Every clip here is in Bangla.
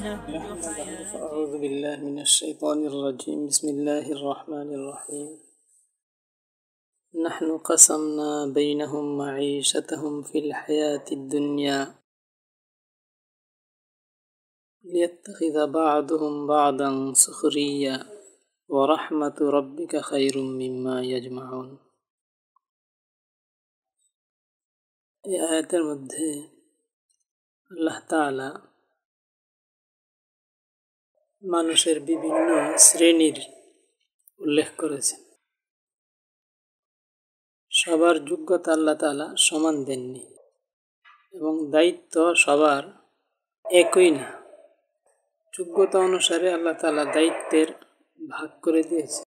أما بعد فأعوذ بالله من الشيطان الرجيم بسم الله الرحمن الرحيم نحن قسمنا بينهم معيشتهم في الحياة الدنيا ليتخذ بعضهم بعضا سخريا ورحمة ربك خير مما يجمعون এই আয়াতের মধ্যে আল্লাহ তাআলা মানুষের বিভিন্ন শ্রেণীর উল্লেখ করেছেন। সবার যোগ্যতা আল্লাহ তাআলা সমান দেননি এবং দায়িত্ব সবার একই না। যোগ্যতা অনুসারে আল্লাহ তাআলা দায়িত্বের ভাগ করে দিয়েছে।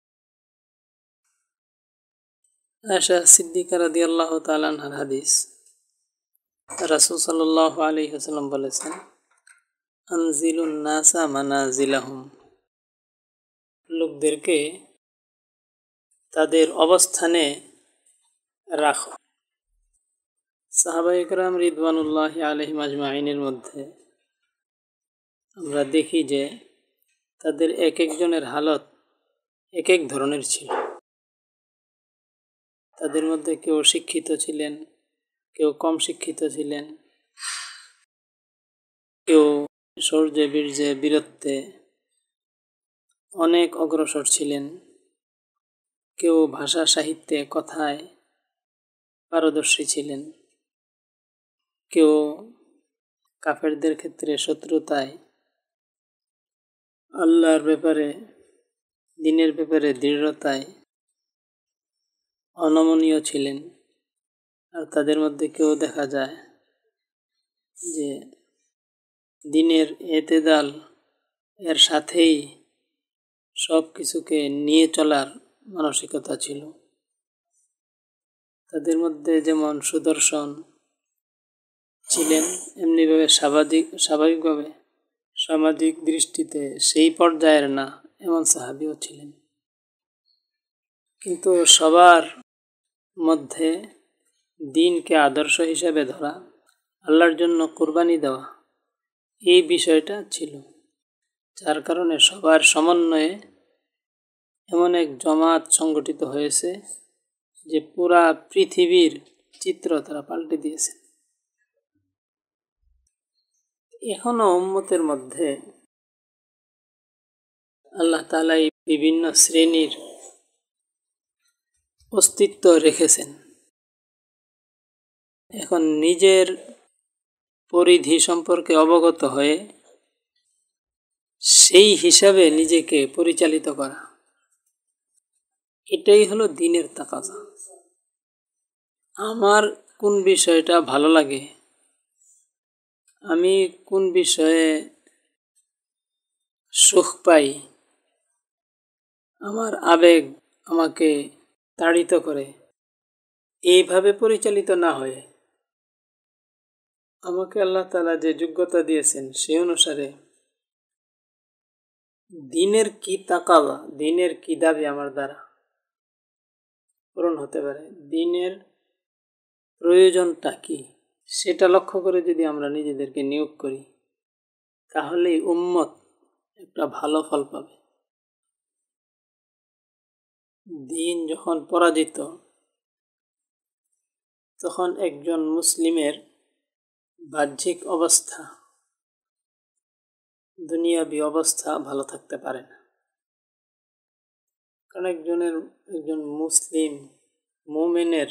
আয়েশা সিদ্দিকা রাদিয়াল্লাহু তাআলা আনহার হাদিস, রাসূল সাল্লাল্লাহু আলাইহি ওয়াসাল্লাম বলেছেন, আনজিলুন নাসা মানাজিলাহুম, লোকদেরকে তাদের অবস্থানে রাখো। সাহাবায়ে কেরাম রিদওয়ানুল্লাহি আলাইহিম আজমাইনের মধ্যে আমরা দেখি যে তাদের এক একজনের হালত এক এক ধরনের ছিল। তাদের মধ্যে কেউ শিক্ষিত ছিলেন, কেউ কম শিক্ষিত ছিলেন, কেউ শৌর্যে বীর্যে বীরত্বে অনেক অগ্রসর ছিলেন, কেউ ভাষা সাহিত্যে কথায় পারদর্শী ছিলেন, কেউ কাফেরদের ক্ষেত্রে শত্রুতায়, আল্লাহর ব্যাপারে দ্বীনের ব্যাপারে দৃঢ়তায় অনমনীয় ছিলেন। আর তাদের মধ্যে কেউ দেখা যায় যে দ্বীনের এতেদাল এর সাথেই সব কিছুকে নিয়ে চলার মানসিকতা ছিল। তাদের মধ্যে যেমন সুদর্শন ছিলেন, এমনিভাবে স্বাভাবিকভাবে সামাজিক দৃষ্টিতে সেই পর্যায়ের না এমন সাহাবীও ছিলেন। কিন্তু সবার মধ্যে দ্বীনকে আদর্শ হিসেবে ধরা, আল্লাহর জন্য কুরবানি দেওয়া, এই বিষয়টা ছিল, যার কারণে সবার সমন্বয়ে এমন এক জমাত সংগঠিত হয়েছে যে পুরা পৃথিবীর চিত্র তারা পাল্টে দিয়েছে। এখনো উম্মতের মধ্যে আল্লাহ তাআলা এই বিভিন্ন শ্রেণীর অস্তিত্ব রেখেছেন। এখন নিজের পরিধি সম্পর্কে অবগত হয়ে সেই হিসাবে নিজেকে পরিচালিত করা, এটাই হলো দ্বীনের তাকাজা। আমার কোন বিষয়টা ভালো লাগে, আমি কোন বিষয়ে সুখ পাই, আমার আবেগ আমাকে তাড়িত করে, এইভাবে পরিচালিত না হয়ে আমাকে আল্লাহ তাআলা যে যোগ্যতা দিয়েছেন সেই অনুসারে দ্বীনের কি তাকাওয়া, দ্বীনের কি দাবি আমার দ্বারা পূরণ হতে পারে, দ্বীনের প্রয়োজনটা কি, সেটা লক্ষ্য করে যদি আমরা নিজেদেরকে নিয়োগ করি, তাহলেই উম্মত একটা ভালো ফল পাবে। দ্বীন যখন পরাজিত, তখন একজন মুসলিমের বাহ্যিক অবস্থা, দুনিয়াবী অবস্থা ভালো থাকতে পারে না। কারণ একজন মুসলিম মুমিনের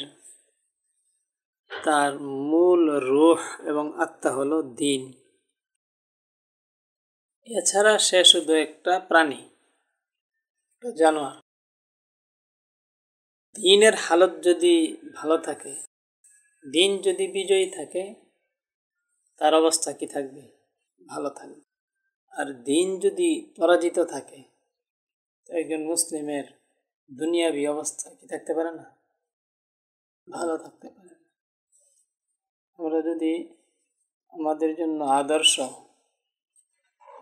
তার মূল রূহ এবং আত্মা হলো দ্বীন। এছাড়া সে শুধু একটা প্রাণী, একটা জানোয়ার। দ্বীনের হালত যদি ভালো থাকে, দ্বীন যদি বিজয়ী থাকে, তার অবস্থা কি থাকবে? ভালো থাকবে। আর দ্বীন যদি পরাজিত থাকে, তো একজন মুসলিমের দুনিয়াবী অবস্থা কি থাকতে পারে না? ভালো থাকতে পারে না। আমরা যদি আমাদের জন্য আদর্শ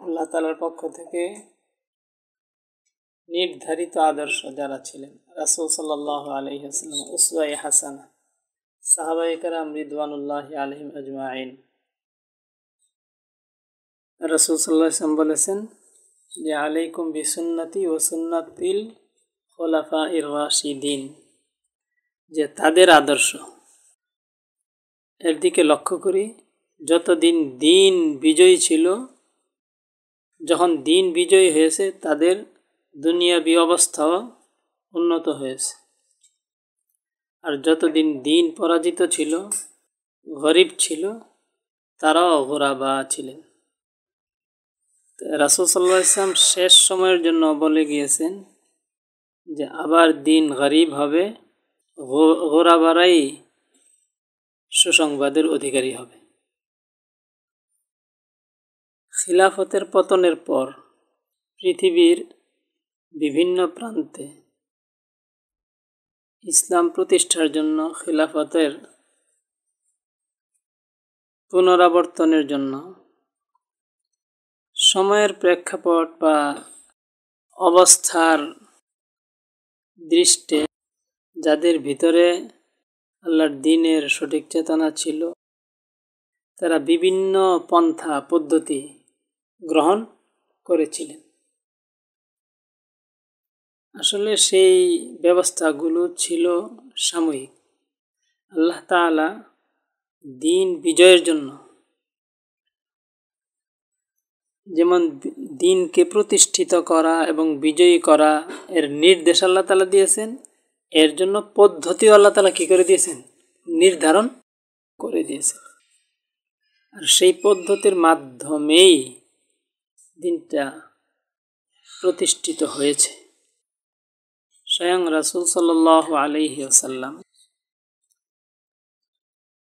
আল্লাহ তাআলার পক্ষ থেকে নির্ধারিত আদর্শ যারা ছিলেন, রাসূল সাল্লাল্লাহু আলাইহি ওয়াসাল্লাম উসওয়ায়ে হাসানা, সাহাবায়ে কেরাম রিদওয়ানুল্লাহি আলাইহিম আজমাইন, রাসূল সাল্লাল্লাহু আলাইহি ওয়াসাল্লাম বলেছেন যে আলাইকুম বিসুন্নতি ওয়া সুন্নাতিল খুলাফাইর রাশিদিন, যে তাদের আদর্শ। এর দিকে লক্ষ্য করি, যতদিন দিন বিজয়ী ছিল, যখন দিন বিজয়ী হয়েছে তাদের দুনিয়াবী অবস্থাও উন্নত হয়েছে। আর যতদিন দিন পরাজিত ছিল, গরিব ছিল, তারাও গোরাবা ছিলেন। রাসূল সাল্লাল্লাহু আলাইহি ওয়াসাল্লাম শেষ সময়ের জন্য বলে গিয়েছেন যে আবার দিন গরিব হবে, গোরাবারাই সুসংবাদের অধিকারী হবে। খিলাফতের পতনের পর পৃথিবীর বিভিন্ন প্রান্তে ইসলাম প্রতিষ্ঠার জন্য, খিলাফতের পুনরাবর্তনের জন্য সময়ের প্রেক্ষাপট বা অবস্থার দৃষ্টে যাদের ভিতরে আল্লাহর দ্বীনের সঠিক চেতনা ছিল, তারা বিভিন্ন পন্থা পদ্ধতি গ্রহণ করেছিলেন। আসলে সেই ব্যবস্থাগুলো ছিল সাময়িক। আল্লাহ তাআলা দ্বীন বিজয়ের জন্য, যেমন দ্বীনকে প্রতিষ্ঠিত করা এবং বিজয়ী করা এর নির্দেশ আল্লাহ তাআলা দিয়েছেন, এর জন্য পদ্ধতিও আল্লাহ তাআলা কী করে দিয়েছেন? নির্ধারণ করে দিয়েছেন। আর সেই পদ্ধতির মাধ্যমেই দ্বীনটা প্রতিষ্ঠিত হয়েছে। স্বয়ং রাসূল সাল্লাল্লাহু আলাইহি ওয়াসাল্লাম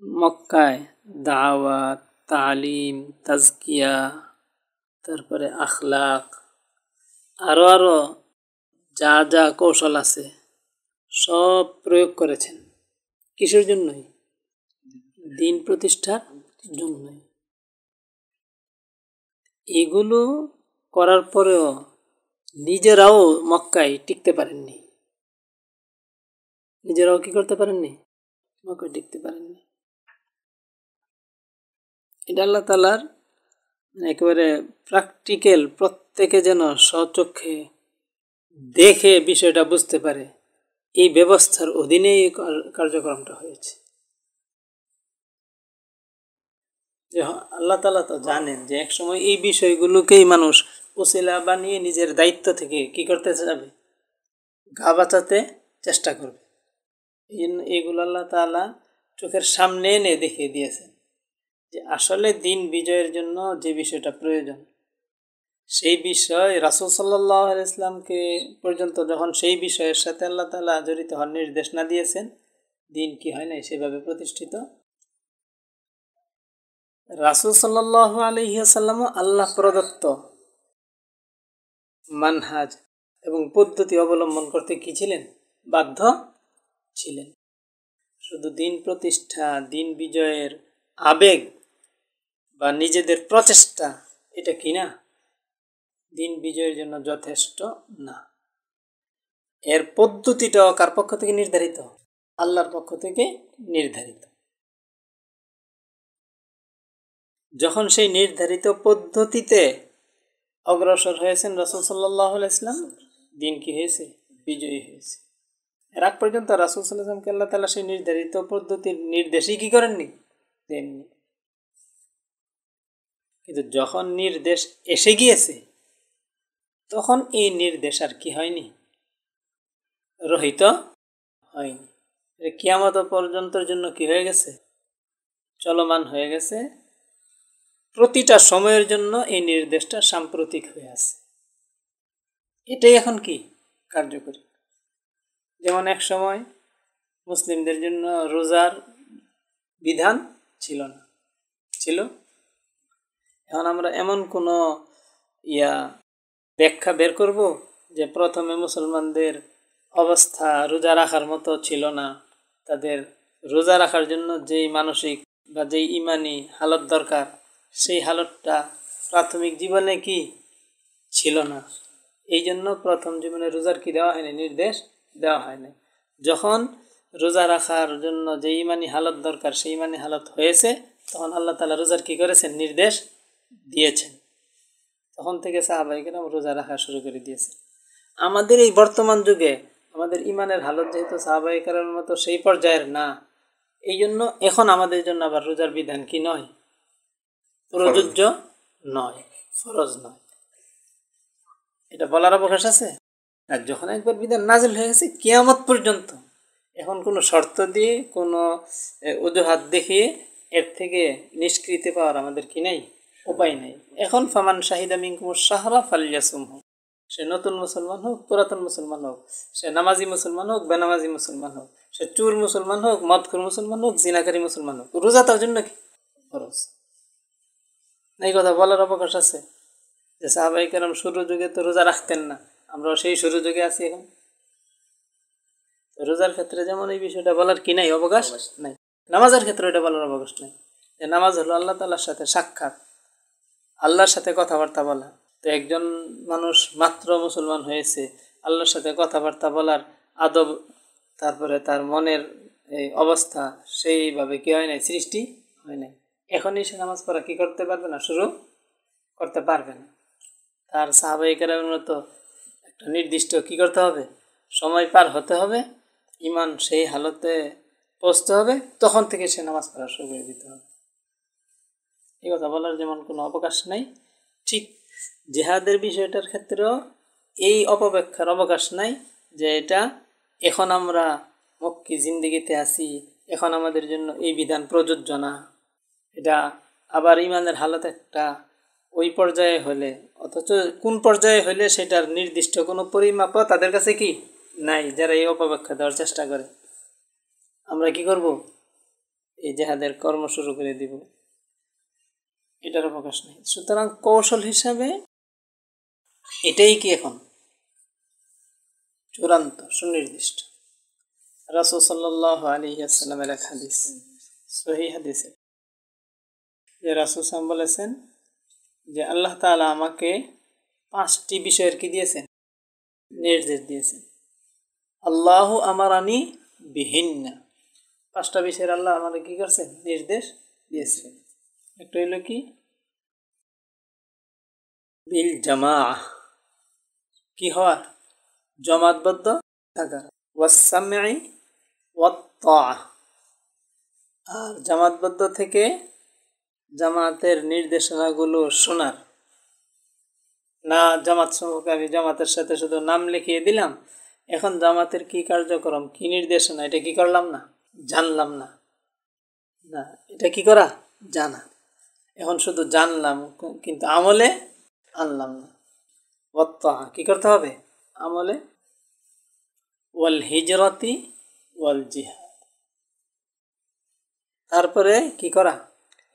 মক্কায় দাওয়াত, তালিম, তাজকিয়া, তারপরে আখলাক, আরও যা যা কৌশল আছে সব প্রয়োগ করেছেন। কিসের জন্যই? দ্বীন প্রতিষ্ঠার জন্যই। এগুলো করার পরেও নিজেরাও মক্কায় টিকতে পারেননি। নিজেরাও কি করতে পারেননি? মক্কায় টিকতে পারেননি। এটা আল্লাহ তাআলার একেবারে প্র্যাকটিক্যাল, প্রত্যেকে যেন স্বচক্ষে দেখে বিষয়টা বুঝতে পারে, এই ব্যবস্থার অধীনেই কার্যক্রমটা হয়েছে। যে আল্লাহ তাআলা তো জানেন যে একসময় এই বিষয়গুলোকেই মানুষ ওসিলা বানিয়ে নিজের দায়িত্ব থেকে কি করতে যাবে? গা বাঁচাতে চেষ্টা করবে। এই জন্য এইগুলো আল্লাহ তাআলা চোখের সামনে এনে দেখিয়ে দিয়েছেন যে আসলে দ্বীন বিজয়ের জন্য যে বিষয়টা প্রয়োজন, সেই বিষয় রাসূল সাল্লাল্লাহু আলাইহি ওয়াসাল্লামকে পর্যন্ত যখন সেই বিষয়ের সাথে আল্লাহ তাআলা জড়িত হওয়ার নির্দেশ না দিয়েছেন, দ্বীন কি হয় নাই সেভাবে প্রতিষ্ঠিত। রাসূল সাল্লাল্লাহু আলাইহি ওয়াসাল্লামও আল্লাহ প্রদত্ত মানহাজ এবং পদ্ধতি অবলম্বন করতে কি ছিলেন? বাধ্য ছিলেন। শুধু দ্বীন প্রতিষ্ঠা, দ্বীন বিজয়ের আবেগ বা নিজেদের প্রচেষ্টা, এটা কি না? দ্বীন বিজয়ের জন্য যথেষ্ট না। এর পদ্ধতিটাও কার পক্ষ থেকে নির্ধারিত? আল্লাহর পক্ষ থেকে নির্ধারিত। যখন সেই নির্ধারিত পদ্ধতিতে অগ্রসর হয়েছেন রাসূল সাল্লাল্লাহু আলাইহি ওয়াসাল্লাম, দ্বীন কি হয়েছে? বিজয়ী হয়েছে। এর আগ পর্যন্ত রাসূল সাল্লাল্লাহু আলাইহি ওয়াসাল্লামকে আল্লাহ তাআলা সেই নির্ধারিত পদ্ধতির নির্দেশই কি করেননি? দেননি। কিন্তু যখন নির্দেশ এসে গিয়েছে, তখন এই নির্দেশ আর কি হয়নি? রহিত হয়নি। কিয়ামত পর্যন্তের জন্য কি হয়ে গেছে? চলমান হয়ে গেছে। প্রতিটা সময়ের জন্য এই নির্দেশটা সাম্প্রতিক হয়ে আছে। এটাই এখন কি কার্যকরী। যেমন এক সময় মুসলিমদের জন্য রোজার বিধান ছিল না, ছিল। এখন আমরা এমন কোনো ব্যাখ্যা বের করব যে প্রথমে মুসলমানদের অবস্থা রোজা রাখার মতো ছিল না, তাদের রোজা রাখার জন্য যেই মানসিক বা যেই ইমানি হালত দরকার, সেই হালতটা প্রাথমিক জীবনে কি ছিল না। এই জন্য প্রথম জীবনে রোজার কি দেওয়া হয়নি? নির্দেশ দেওয়া হয়নি। যখন রোজা রাখার জন্য যে ইমানি হালত দরকার, সেই ইমানি হালত হয়েছে, তখন আল্লাহ তাআলা রোজার কি করেছেন? নির্দেশ দিয়েছেন। তখন থেকে সাহাবায়ে কেরাম রোজা রাখা শুরু করে দিয়েছে। আমাদের এই বর্তমান যুগে আমাদের ইমানের হালত যেহেতু সাহাবায়ে কেরামের মতো সেই পর্যায়ের না, এই জন্য এখন আমাদের জন্য আবার রোজার বিধান কি নয়, প্রযোজ্য নয়, ফরজ নয়। এটা বলার অবকাশ আছে? আর যখন একবার বিধান নাজিল হয়ে গেছে কিয়ামত পর্যন্ত, এখন কোনো শর্ত দিয়ে কোনো অজুহাত দেখিয়ে এর থেকে নিষ্কৃতি পাওয়ার আমাদের কি নাই, উপায় নেই। এখন ফামান শাহিদা মিনকুমুশ শাহরা ফালিয়াসুমহু, সে নতুন মুসলমান হোক, পুরাতন মুসলমান হোক, সে নামাজি মুসলমান হোক, বেনামাজি মুসলমান হোক, সে চুর মুসলমান হোক, মদখোর মুসলমান হোক, জিনাকারী মুসলমান হোক, রোজা তার জন্য কি ফরজ। এই কথা বলার অবকাশ আছে যে সাহাবায়ে কেরাম শুরু যুগে তো রোজা রাখতেন না, আমরাও সেই শুরু যুগে আছি এখন। রোজার ক্ষেত্রে যেমন এই বিষয়টা বলার কি নাই, অবকাশ নাই, নামাজের ক্ষেত্রে এটা বলার অবকাশ নাই। যে নামাজ হলো আল্লাহ তাআলার সাথে সাক্ষাৎ, আল্লাহর সাথে কথাবার্তা বলা। তো একজন মানুষ মাত্র মুসলমান হয়েছে, আল্লাহর সাথে কথাবার্তা বলার আদব, তারপরে তার মনের এই অবস্থা সেইভাবে কি হয় নাই, সৃষ্টি হয় নাই। এখনই সে নামাজ পড়া কি করতে পারবে না, শুরু করতে পারবে না। তার সাহাবায়ে কেরামের মতো একটা নির্দিষ্ট কি করতে হবে, সময় পার হতে হবে, ইমান সেই হালতে পৌঁছতে হবে, তখন থেকে সে নামাজ পড়া শুরু করে দিতে হবে। এই কথা বলার যেমন কোনো অবকাশ নাই, ঠিক জিহাদের বিষয়টার ক্ষেত্রেও এই অপব্যাখ্যার অবকাশ নাই যে এটা এখন আমরা মক্কি জিন্দেগিতে আছি, এখন আমাদের জন্য এই বিধান প্রযোজ্য না। এটা আবার ইমানের হালত একটা ওই পর্যায়ে হলে, অথচ কোন পর্যায়ে হলে সেটার নির্দিষ্ট কোনো পরিমাপও তাদের কাছে কি নাই, যারা এই অপব্যাখ্যা দেওয়ার চেষ্টা করে। আমরা কি করব, এই জিহাদের কর্ম শুরু করে দিব, এটার অবকাশ নেই। সুতরাং কৌশল হিসাবে এটাই কি এখন চূড়ান্ত সুনির্দিষ্ট। রাসূল সাল্লাল্লাহু আলাইহি ওয়াসাল্লামের এক হাদিস, সহিহ হাদিসে, যে রাসূল সাল্লাল্লাহু বলেছেন যে আল্লাহ তাআলা আমাকে 5টি বিষয়ের কি দিয়েছেন, নির্দেশ দিয়েছেন। আল্লাহু আমারানি বিহিন্না, 5টা বিষয়ের আল্লাহ আমাকে কি করছেন, নির্দেশ দিয়েছেন। একটা হইল কি, বিল জামাআহ, কি হওয়ার, জমাতবদ্ধ থাকা, ওয়াস-সামঈ ওয়াত-তাআহ, আর জামাতবদ্ধ থেকে জামাতের নির্দেশনাগুলো শোনার। না জামাত সমূহকে আমি জামাতের সাথে শুধু নাম লিখিয়ে দিলাম, এখন জামাতের কি কার্যক্রম, কি নির্দেশনা, এটা কি করলাম না, জানলাম না। না, এটা কি করা, জানা। এখন শুধু জানলাম কিন্তু আমলে আনলাম না। ওয়াত-তাআহ কি করতে হবে, আমলে। ওয়াল হিজরতি ওয়াল জিহাদ, তারপরে কি করা,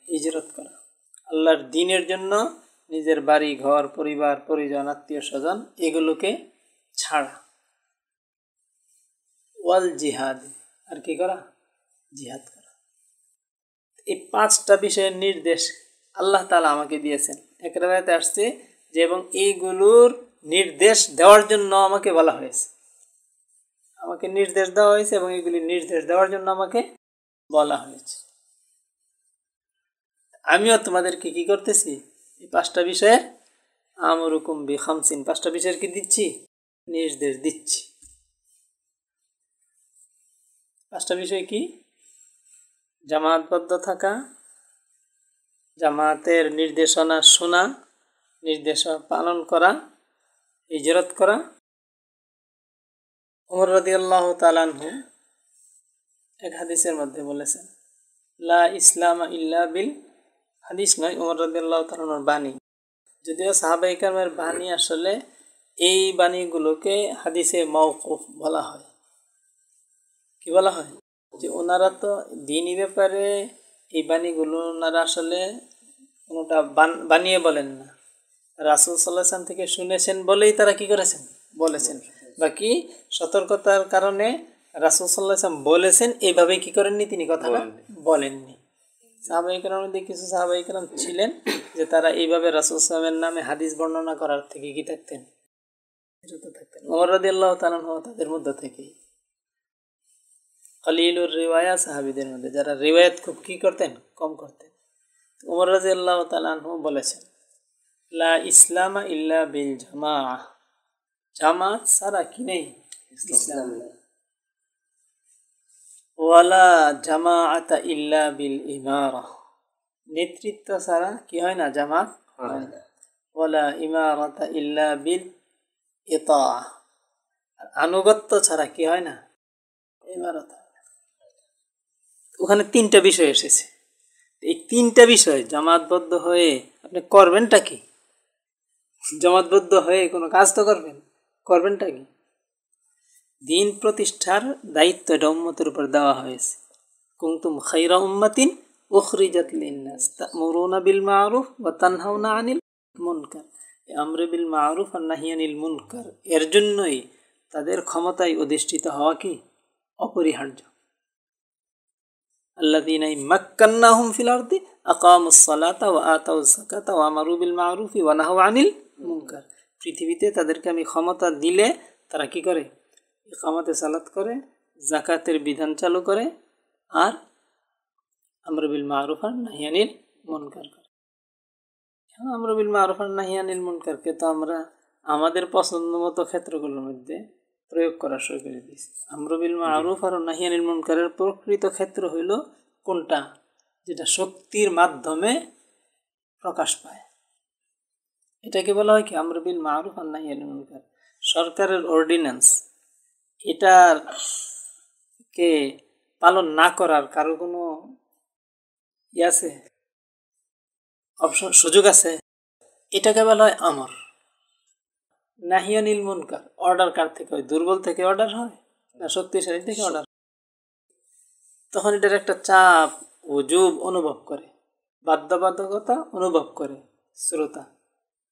হিজরত করা, আল্লাহর দ্বীনের জন্য নিজের বাড়ি ঘর পরিবার পরিজন আত্মীয় স্বজন এগুলোকে ছাড়া। ওয়াল জিহাদ, আর কি করা, জিহাদ করা। এই 5টা বিষয়ের নির্দেশ আল্লাহ তাআলা আমাকে দিয়েছেন। এক রায়াতে আসছে যে এবং এইগুলোর নির্দেশ দেওয়ার জন্য আমাকে বলা হয়েছে, আমাকে নির্দেশ দেওয়া হয়েছে এবং এগুলি নির্দেশ দেওয়ার জন্য আমাকে বলা হয়েছে। আমিও তোমাদেরকে কি করতেছি, এই 5টা বিষয়ের আমরুকুম বিখামসিন, 5টা বিষয়ের কি দিচ্ছি, নির্দেশ দিচ্ছি। 5টা বিষয় কি, জামাতবদ্ধ থাকা, জামাতের নির্দেশনা শোনা, নির্দেশনা পালন করা, হিজরত করা। ওমর রাদিয়াল্লাহু তাআলা আনহু এক হাদিসের মধ্যে বলেছেন, লা ইসলামা ইল্লা বিল, হাদিস নয়, ওমর রাদিয়াল্লাহু তাআলার বাণী, যদিও সাহাবায়ে কেরামের বাণী, আসলে এই বাণীগুলোকে হাদিসে মাওকুফ বলা হয়। কি বলা হয়, যে ওনারা তো দ্বীনি ব্যাপারে এই বাণীগুলো ওনারা আসলে কোনোটা বানিয়ে বলেন না, রাসূল সাল্লাল্লাহু আলাইহি ওয়াসাল্লাম থেকে শুনেছেন বলেই তারা কি করেছেন, বলেছেন। বাকি সতর্কতার কারণে রাসূল সাল্লাল্লাহু আলাইহি ওয়াসাল্লাম বলেছেন, এইভাবেই কি করেননি, তিনি কথাটা বলেননি। সাহাবায়ে কেরামের মধ্যে কিছু সাহাবায়ে কেরাম ছিলেন যে তারা এইভাবে রাসূল সাল্লাল্লাহু আলাইহি ওয়াসাল্লামের নামে হাদিস বর্ণনা করার থেকে কি থাকতেন, বিরত থাকতেন। ওমর রাদিয়াল্লাহু তাআলা তাদের মধ্য থেকেই কলিলুর রিওয়ায়া, সাহাবীদের মধ্যে যারা রিওয়ায়াত খুব কি করতেন, কম করতেন। ওমর রাদিয়াল্লাহু তাআলা আনহু বলেছেন লা ইসলামা ইল্লা বিল জামাআ, জামাত ছাড়া কি নেই? ইসলাম নেই। ওয়ালা জামাআতা ইল্লা বিল ইমারা, নেতৃত্ব ছাড়া কি হয় না? জামাত হয় না। ওয়ালা ইমারাতা ইল্লা বিল ইতাআ, আনুগত্য ছাড়া কি হয় না? ইমারত। ওখানে তিনটা বিষয় এসেছে। এই তিনটা বিষয় জামাতবদ্ধ হয়ে আপনি করবেনটা কি? জামাতবদ্ধ হয়ে কোনো কাজ তো করবেনটা কি? দিন প্রতিষ্ঠার দায়িত্ব এটা উম্মতের উপর দেওয়া হয়েছে। কুনতুম খায়রা উম্মাতিন উখরিজাত লিন-নাস তা'মুরুনা বিল মা'রুফ ওয়া তানহাউনা আনিল মুনকার। আমরে বিল মা'রুফ আর নাহি আনিল মুনকার এর জন্যই তাদের ক্ষমতায় অধিষ্ঠিত হওয়া কি অপরিহার্য। আল্লাযীনা মাক্কান্নাহুম ফিল আরদি আকামুস সালাতা ওয়া আতাউজ যাকাতা ওয়া আমারু বিল মা'রুফি ওয়া নাহাউ আনিল মুনকার। পৃথিবীতে তাদেরকে আমি ক্ষমতা দিলে তারা কি করে? ইকামতে সালাত করে, যাকাতের বিধান চালু করে, আর আমর বিল মা'রুফ আর নাহি আনিল মুনকার করে। আমর বিল মা'রুফ আর নাহি আনিল মুনকারকে তো আমরা আমাদের পছন্দ মতো ক্ষেত্রগুলোর মধ্যে প্রয়োগ করা শুরু করে দিয়েছি। আমর বিল মা'রুফ আর নাহি আনিল মুনকারের প্রকৃত ক্ষেত্র হইল কোনটা? যেটা শক্তির মাধ্যমে প্রকাশ পায়, এটাকে বলা হয় কি? আমর বিল মা'রুফ আর নাহি আনিল মুনকার। সরকারের অর্ডিন্যান্স, এটার কে পালন না করার কারো কোনো আছে? অপশন, সুযোগ আছে? এটাকে বলা হয় আমর। নাহি আনিল মুনকার, অর্ডার কার থেকে হয়? দুর্বল থেকে অর্ডার হয় না শক্তিশালী থেকে অর্ডার? তখন এটার একটা চাপ ওজুব অনুভব করে, বাধ্যবাধকতা অনুভব করে শ্রোতা,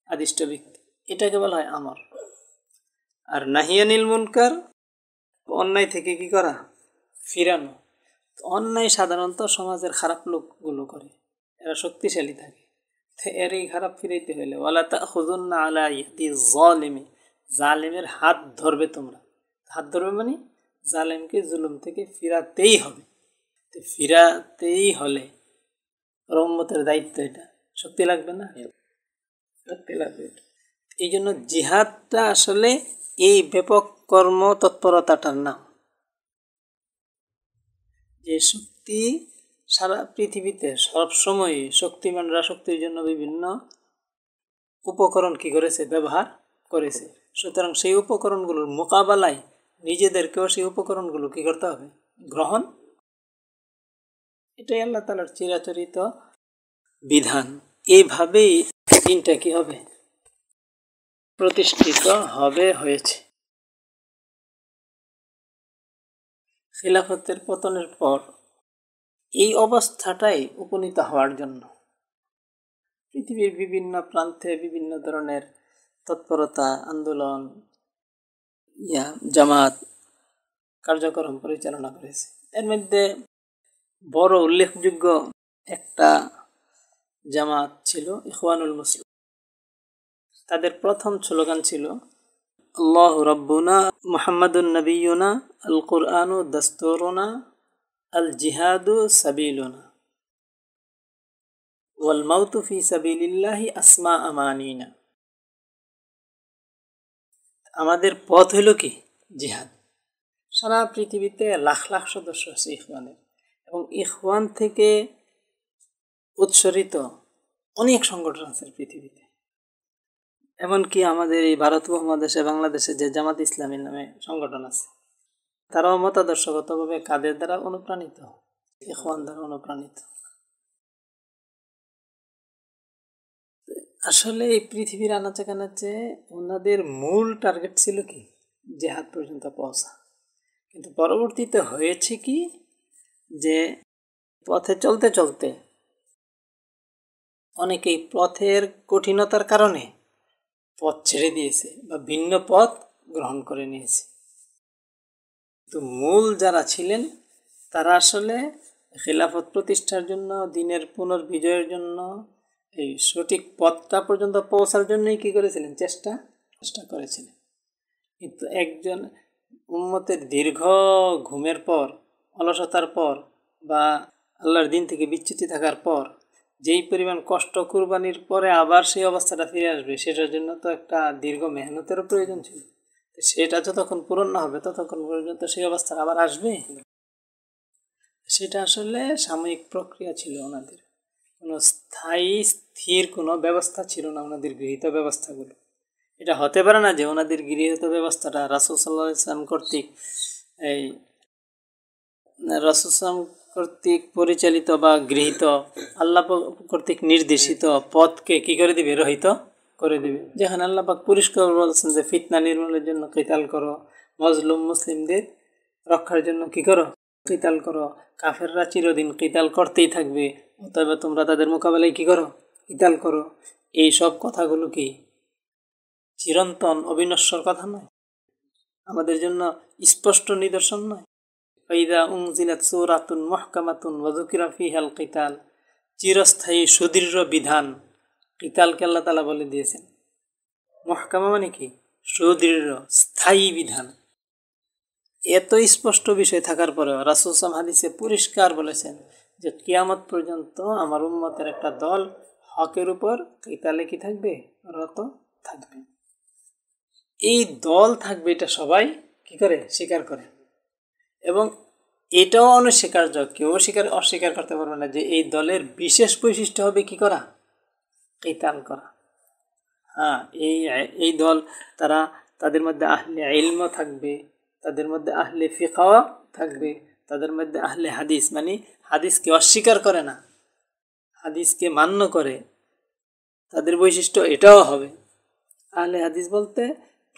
আদিষ্ট ব্যক্তি। এটাকে বলা হয় আমর। আর নাহি আনিল মুনকার, অন্যায় থেকে কি করা? ফিরানো। অন্যায় সাধারণত সমাজের খারাপ লোকগুলো করে, এরা শক্তিশালী থাকে। এর এই খারাপ ফিরাইতে হইলে ওয়ালা তাখুযুন্না আলা ইয়াদি যালিমি, জালেমের হাত ধরবে তোমরা। হাত ধরবে মানে জালেমকে জুলুম থেকে ফিরাতেই হবে। ফিরাতেই হলে উম্মতের দায়িত্ব, এটা শক্তি লাগবে না? শক্তি লাগবে। এই জন্য জিহাদটা আসলে এই ব্যাপক কর্ম তৎপরতাটার নাম। যে শক্তি সারা পৃথিবীতে সবসময় শক্তিমানরা শক্তির জন্য বিভিন্ন উপকরণ কি করেছে? ব্যবহার করেছে। সুতরাং সেই উপকরণগুলোর মোকাবেলায় নিজেদেরকেও সেই উপকরণগুলো কি করতে হবে? গ্রহণ। এটাই আল্লাহ তাআলার চিরাচরিত বিধান। এইভাবেই দিনটা কি হবে? প্রতিষ্ঠিত হবে, হয়েছে। খিলাফতের পতনের পর এই অবস্থাটাই উপনীত হওয়ার জন্য পৃথিবীর বিভিন্ন প্রান্তে বিভিন্ন ধরনের তৎপরতা, আন্দোলন, জামাত কার্যক্রম পরিচালনা করেছে। এর মধ্যে বড় উল্লেখযোগ্য একটা জামাত ছিল ইখওয়ানুল মুসলিম। তাদের প্রথম স্লোগান ছিল আল্লাহু রাব্বুনা মুহাম্মাদুন নবিয়ুনা আল কুরআনু দাস্তুরুনা আল জিহাদু সাবিলুনা ওয়াল মাউতু ফি সাবিলিল্লাহি আসমা আমানিনা। আমাদের পথ হইল কি? জিহাদ। সারা পৃথিবীতে লাখ লাখ সদস্য আছে ইখওয়ানের, এবং ইখওয়ান থেকে উৎসরিত অনেক সংগঠন আছে পৃথিবীতে। এমনকি আমাদের এই ভারত উপমহাদেশে, বাংলাদেশে যে জামাত ইসলামী নামে সংগঠন আছে, তারাও মতাদর্শগতভাবে কাদের দ্বারা অনুপ্রাণিত? ইখওয়ান দ্বারা অনুপ্রাণিত। আসলে এই পৃথিবীর আনাচে কানাচে ওনাদের মূল টার্গেট ছিল কি? জিহাদ পর্যন্ত পৌঁছা। কিন্তু পরবর্তীতে হয়েছে কি, যে পথে চলতে চলতে অনেকেই পথের কঠিনতার কারণে পথ ছেড়ে দিয়েছে বা ভিন্ন পথ গ্রহণ করে নিয়েছে। তো মূল যারা ছিলেন তারা আসলে খিলাফত প্রতিষ্ঠার জন্য, দিনের পুনর্বিজয়ের জন্য, এই সঠিক পথটা পর্যন্ত পৌঁছার জন্যই কি করেছিলেন? চেষ্টা করেছিলেন। কিন্তু একজন উম্মতের দীর্ঘ ঘুমের পর, অলসতার পর, বা আল্লাহর দিন থেকে বিচ্যুতি থাকার পর যেই পরিমাণ কষ্ট কুরবানির পরে আবার সেই অবস্থাটা ফিরে আসবে, সেটার জন্য তো একটা দীর্ঘ মেহনতেরও প্রয়োজন ছিল। সেটা যতক্ষণ পূরণ না হবে ততক্ষণ পর্যন্ত সেই অবস্থা আবার আসবে। সেটা আসলে সাময়িক প্রক্রিয়া ছিল ওনাদের, কোনো স্থায়ী স্থির কোনো ব্যবস্থা ছিল না ওনাদের গৃহীত ব্যবস্থাগুলো। এটা হতে পারে না যে ওনাদের গৃহীত ব্যবস্থাটা রাসূল সাল্লাল্লাহু আলাইহি ওয়াসাল্লাম কর্তৃক পরিচালিত বা গৃহীত, আল্লাহ কর্তৃক নির্দেশিত পথকে কি করে দিবে, রহিত করে দিবে। যেখানে আল্লাহ পাক পরিষ্কার বলছেন যে ফিতনা নির্মূলের জন্য কিতাল করো, মজলুম মুসলিমদের রক্ষার জন্য কি করো, কিতাল করো। কাফেররা চিরদিন কিতাল করতেই থাকবে, অতএব তোমরা তাদের মোকাবেলায় কি করো, কিতাল করো। এই সব কথাগুলো কি চিরন্তন অবিনশ্বর কথা নয়, আমাদের জন্য স্পষ্ট নিদর্শন নয়? ফাইদা উনজিলাত সূরাতুন মুহকামাতুন ওয়া যুকিরা ফিহাল কিতাল, চিরস্থায়ী সুদৃঢ় বিধান কিতালকে আল্লাহ তাআলা বলে দিয়েছেন। মুহকামা মানে কি, সুদৃঢ় স্থায়ী বিধান। এত স্পষ্ট বিষয় থাকার পরেও রাসূল সাল্লাল্লাহু আলাইহি হাদিসে পরিষ্কার বলেছেন যে কিয়ামত পর্যন্ত আমার উম্মতের একটা দল হকের উপর কিতালে কি থাকবে, রত থাকবে। এই দল থাকবে, এটা সবাই কি করে, স্বীকার করে। এবং এটাও অনস্বীকার্য, কেউ অস্বীকার করতে পারবে না যে এই দলের বিশেষ বৈশিষ্ট্য হবে কি করা, কিতাল করা। হ্যাঁ, এই দল তাদের মধ্যে আহলে ইলম থাকবে, তাদের মধ্যে আহলে ফিকহ থাকবে, তাদের মধ্যে আহলে হাদিস, মানে হাদিসকে অস্বীকার করে না, হাদিসকে মান্য করে, তাদের বৈশিষ্ট্য এটাও হবে। আহলে হাদিস বলতে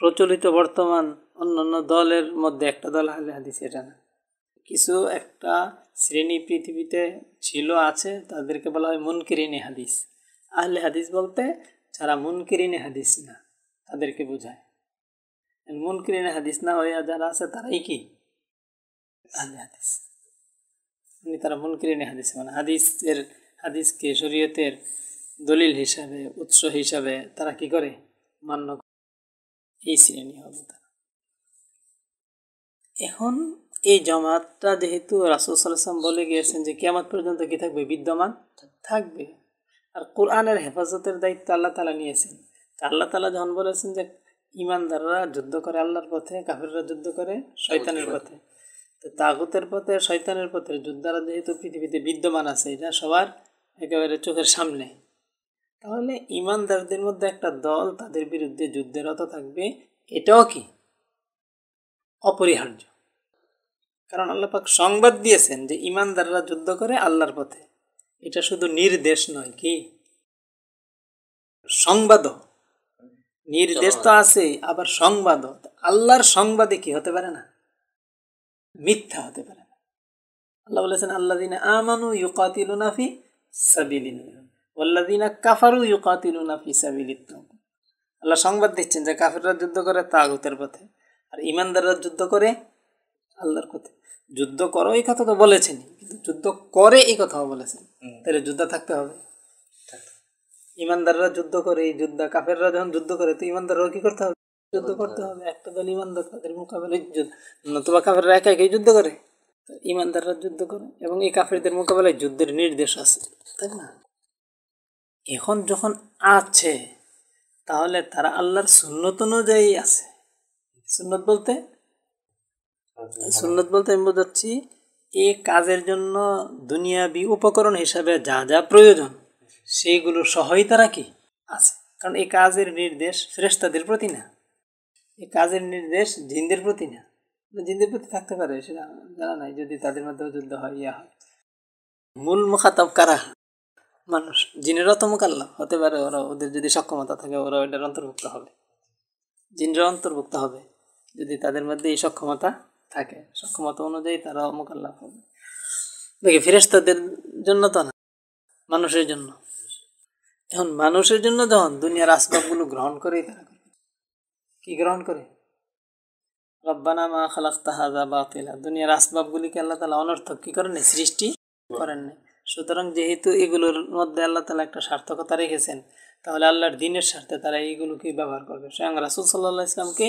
প্রচলিত বর্তমান অন্যান্য দলের মধ্যে একটা দল আহলে হাদিস এটা না, কিছু একটা শ্রেণী পৃথিবীতে ছিল, আছে, তাদেরকে বলা হয় মুনকিরিনে হাদিস। আহলে হাদিস বলতে যারা মুনকিরিনে হাদিস না তাদেরকে বোঝায়। মুনকিরিনে হাদিস না হয়ে যারা আছে তারাই কি আহলে হাদিস, মানে তারা মুনকিরিনে হাদিস, মানে হাদিসকে শরীয়তের দলিল হিসাবে, উৎস হিসাবে তারা কি করে, মান্য করে। এই শ্রেণী হবে তারা। এখন এই জামাতটা যেহেতু রাসূল সাল্লাল্লাহু আলাইহি ওয়াসাল্লাম বলে গিয়েছেন যে কিয়ামত পর্যন্ত কি থাকবে, বিদ্যমান থাকবে, আর কোরআনের হেফাজতের দায়িত্ব আল্লাহ তাআলা নিয়েছেন। আল্লাহ তাআলা যখন বলেছেন যে ঈমানদাররা যুদ্ধ করে আল্লাহর পথে, কাফেররা যুদ্ধ করে শয়তানের পথে, তো তাগুতের পথে, শয়তানের পথে যোদ্ধারা যেহেতু পৃথিবীতে বিদ্যমান আছে, এটা সবার একেবারে চোখের সামনে, তাহলে ঈমানদারদের মধ্যে একটা দল তাদের বিরুদ্ধে যুদ্ধেরত থাকবে, এটাও কি অপরিহার্য। কারণ আল্লাহ পাক সংবাদ দিয়েছেন যে ঈমানদাররা যুদ্ধ করে আল্লাহর পথে, এটা শুধু নির্দেশ নয়, কি সংবাদও। নির্দেশ তো আছে, আবার সংবাদও। আল্লাহর সংবাদে কি হতে পারে না, মিথ্যা হতে পারে না। আল্লাহ বলেছেন আল্লাযীনা আমানু ইউকাতিলুনা ফি সাবিলিল্লাহ ওয়াল্লাযীনা কাফারু ইউকাতিলুনা ফি সাবিলিত তাগুত। আল্লাহ সংবাদ দিচ্ছেন যে কাফেররা যুদ্ধ করে তাগুতের পথে, আর ঈমানদাররা যুদ্ধ করে আল্লাহর পথে। যুদ্ধ করো এই কথা তো বলেছেন, কিন্তু যুদ্ধ করে এই কথাও বলেছেন, তাহলে যুদ্ধ থাকতে হবে। ঈমানদাররা যুদ্ধ করে, এই যুদ্ধ, কাফেররা যখন যুদ্ধ করে তো ঈমানদাররাও কি করতে হবে, যুদ্ধ করতে হবে। একটা দল ঈমানদার তাদের মোকাবেলায় নতুবা কাফেররা একা একাই যুদ্ধ করে, ঈমানদাররা যুদ্ধ করে, এবং এই কাফেরদের মোকাবেলায় যুদ্ধের নির্দেশ আছে, তাই না? এখন যখন আছে, তাহলে তারা আল্লাহর সুন্নত অনুযায়ী আছে। সুন্নত বলতে আমি বোঝাচ্ছি এই কাজের জন্য দুনিয়াবি উপকরণ হিসাবে যা যা প্রয়োজন সেইগুলো সহই তারা কি আছে। কারণ এই কাজের নির্দেশ ফেরেশতাদের প্রতি না, এই কাজের নির্দেশ জিনদের প্রতি না। জিনদের প্রতি থাকতে পারে সেটা জানা নাই, যদি তাদের মধ্যেও যুদ্ধ হয়, হয়। মূল মুখাতাব কারা? মানুষ। জিনেরও তো মুকাল্লাফ হতে পারে, ওরা, ওদের যদি সক্ষমতা থাকে ওরা ওইটার অন্তর্ভুক্ত হবে, জিনরা অন্তর্ভুক্ত হবে যদি তাদের মধ্যে এই সক্ষমতা থাকে, সক্ষমতা অনুযায়ী তারাও মুকাল্লাফ হবে। দেখি ফেরেশতাদের জন্য তো না, মানুষের জন্য। এখন মানুষের জন্য যখন দুনিয়ার আসবাবগুলো গ্রহণ করে, তারা কি গ্রহণ করে? রব্বানা মা খালাকতা হাযা বাতিলা। দুনিয়ার আসবাবগুলিকে আল্লাহ তাআলা অনর্থক কি করেন, সৃষ্টি করেন নাই। সুতরাং যেহেতু এগুলোর মধ্যে আল্লাহ তাআলা একটা সার্থকতা রেখেছেন, তাহলে আল্লাহর দ্বীনের স্বার্থে তারা এইগুলোকে ব্যবহার করবে। স্বয়ং রাসূল সাল্লাল্লাহু আলাইহি ওয়াসাল্লামকে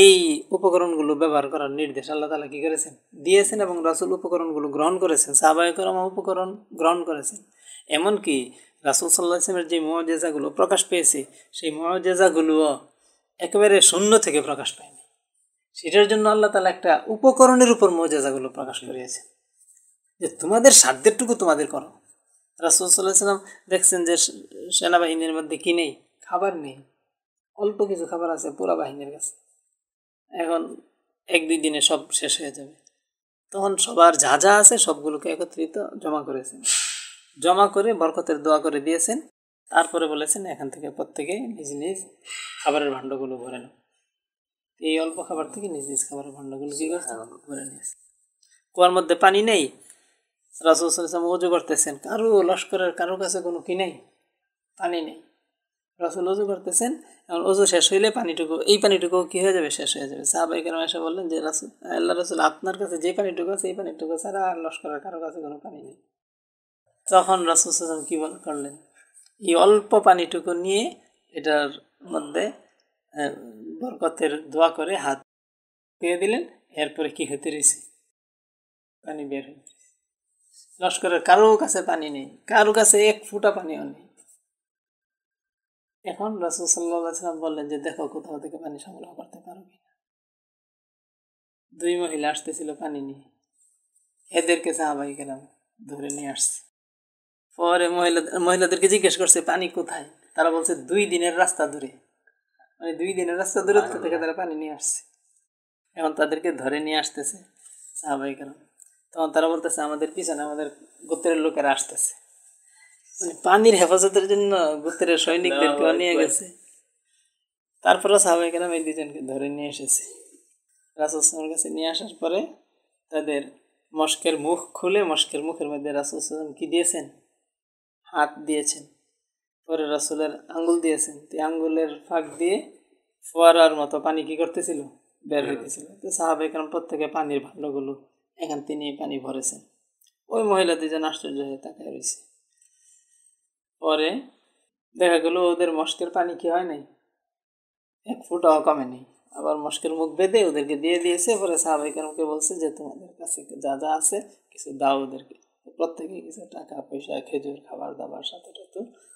এই উপকরণগুলো ব্যবহার করার নির্দেশ আল্লাহ তাআলা কি করেছেন, দিয়েছেন, এবং রাসূল উপকরণগুলো গ্রহণ করেছেন, সাহাবায়ে কেরাম উপকরণ গ্রহণ করেছেন। এমনকি রাসূল সাল্লাল্লাহু আলাইহি ওয়াসাল্লামের যে মুআজিজাগুলো প্রকাশ পেয়েছে সেই মুআজিজাগুলোও একেবারে শূন্য থেকে প্রকাশ পায়নি। সেটার জন্য আল্লাহ তাআলা একটা উপকরণের উপর মুআজিজাগুলো প্রকাশ করিয়েছেন যে তোমাদের সাধ্যেরটুকু তোমাদের করো। রাসূল সাল্লাল্লাহু আলাইহি ওয়াসাল্লাম দেখছেন যে সেনাবাহিনীর মধ্যে কি নেই, খাবার নেই, অল্প কিছু খাবার আছে পুরা বাহিনীর কাছে, এখন 1-2 দিনে সব শেষ হয়ে যাবে। তখন সবার যা যা আছে সবগুলোকে একত্রিত জমা করেছেন, জমা করে বরকতের দোয়া করে দিয়েছেন। তারপরে বলেছেন এখান থেকে প্রত্যেকে নিজ নিজ খাবারের ভাণ্ডগুলো ভরে নাও। এই অল্প খাবার থেকে নিজ নিজ খাবারের ভাণ্ডগুলো কি করছে, ভরে নিয়েছে। কুয়ার মধ্যে পানি নেই, রাসূল সাল্লাল্লাহু আলাইহি ওয়াসাল্লাম ওযু করতেছেন, কারো লস্করের কারো কাছে কোনো কি নেই, পানি নেই। রাসূল ওযু করতেছেন, এখন ওযু শেষ হইলে পানিটুকু, এই পানিটুকু কি হয়ে যাবে, শেষ হয়ে যাবে। সাহাবায়ে কেরাম এসে বললেন যে রাসূল, আল্লাহ রাসূল, আপনার কাছে যে পানিটুকু আছে এই পানিটুকু ছাড়া আর লস্করের কারো কাছে কোনো পানি নেই। তখন রাসূল সাল্লাল্লাহু আলাইহি ওয়াসাল্লাম কি করলেন, এই অল্প পানিটুকু নিয়ে এটার মধ্যে বরকতের দোয়া করে হাত দিয়ে দিলেন। এরপরে কি হতে রয়েছে, পানি বের হয়েছে। লস্করের কারো কাছে পানি নেই, কারো কাছে এক ফোঁটা পানিও নেই। এখন রাসূল সাল্লাল্লাহু আলাইহি ওয়াসাল্লাম বললেন যে দেখো কোথাও থেকে পানি সংগ্রহ করতে পারো কিনা। 2 মহিলা আসতেছিল পানি নিয়ে, এদেরকে সাহাবায়ে কেরাম ধরে নিয়ে আসছে। পরে মহিলাদেরকে জিজ্ঞেস করছে পানি কোথায়, তারা বলছে 2 দিনের রাস্তা দূরে, মানে 2 দিনের রাস্তা দূরত্ব থেকে তারা পানি নিয়ে আসছে। এখন তাদেরকে ধরে নিয়ে আসতেছে সাহাবায়ে কেরাম। তখন তারা বলতেছে আমাদের পিছনে আমাদের গোত্রের লোকেরা আসতেছে, মানে পানির হেফাজতের জন্য গোত্রের সৈনিকদেরকেও নিয়ে গেছে। তারপরে সাহাবায়ে কেরাম এই 2 জনকে ধরে নিয়ে এসেছে। রাসূল সাল্লাল্লাহু আলাইহি ওয়াসাল্লামের কাছে নিয়ে আসার পরে তাদের মশকের মুখ খুলে মশকের মুখের মধ্যে রাসূল সাল্লাল্লাহু আলাইহি ওয়াসাল্লাম কি দিয়েছেন, হাত দিয়েছেন। পরে রাসূলের আঙ্গুল দিয়েছেন, আঙ্গুলের ফাঁক দিয়ে ফোয়ারার মতো পানি কি করতেছিল, বের হইতেছিল। তো সাহাবায়ে কেরাম প্রত্যেকে পানির ভাণ্ডগুলো এখান থেকে নিয়ে পানি ভরেছেন। ওই মহিলা 2 জন আশ্চর্য হয়ে তাকায় রয়েছে। পরে দেখা গেল ওদের মশকের পানি কি হয় নাই, 1 ফোঁটাও কমে নেই। আবার মশকের মুখ বেঁধে ওদেরকে দিয়ে দিয়েছে। পরে সাহাবায়ে কেরামকে বলছে যে তোমাদের কাছে যা যা আছে কিছু দাও ওদেরকে। প্রত্যেকে কিছু টাকা পয়সা, খেজুর, খাবার দাবার সাথে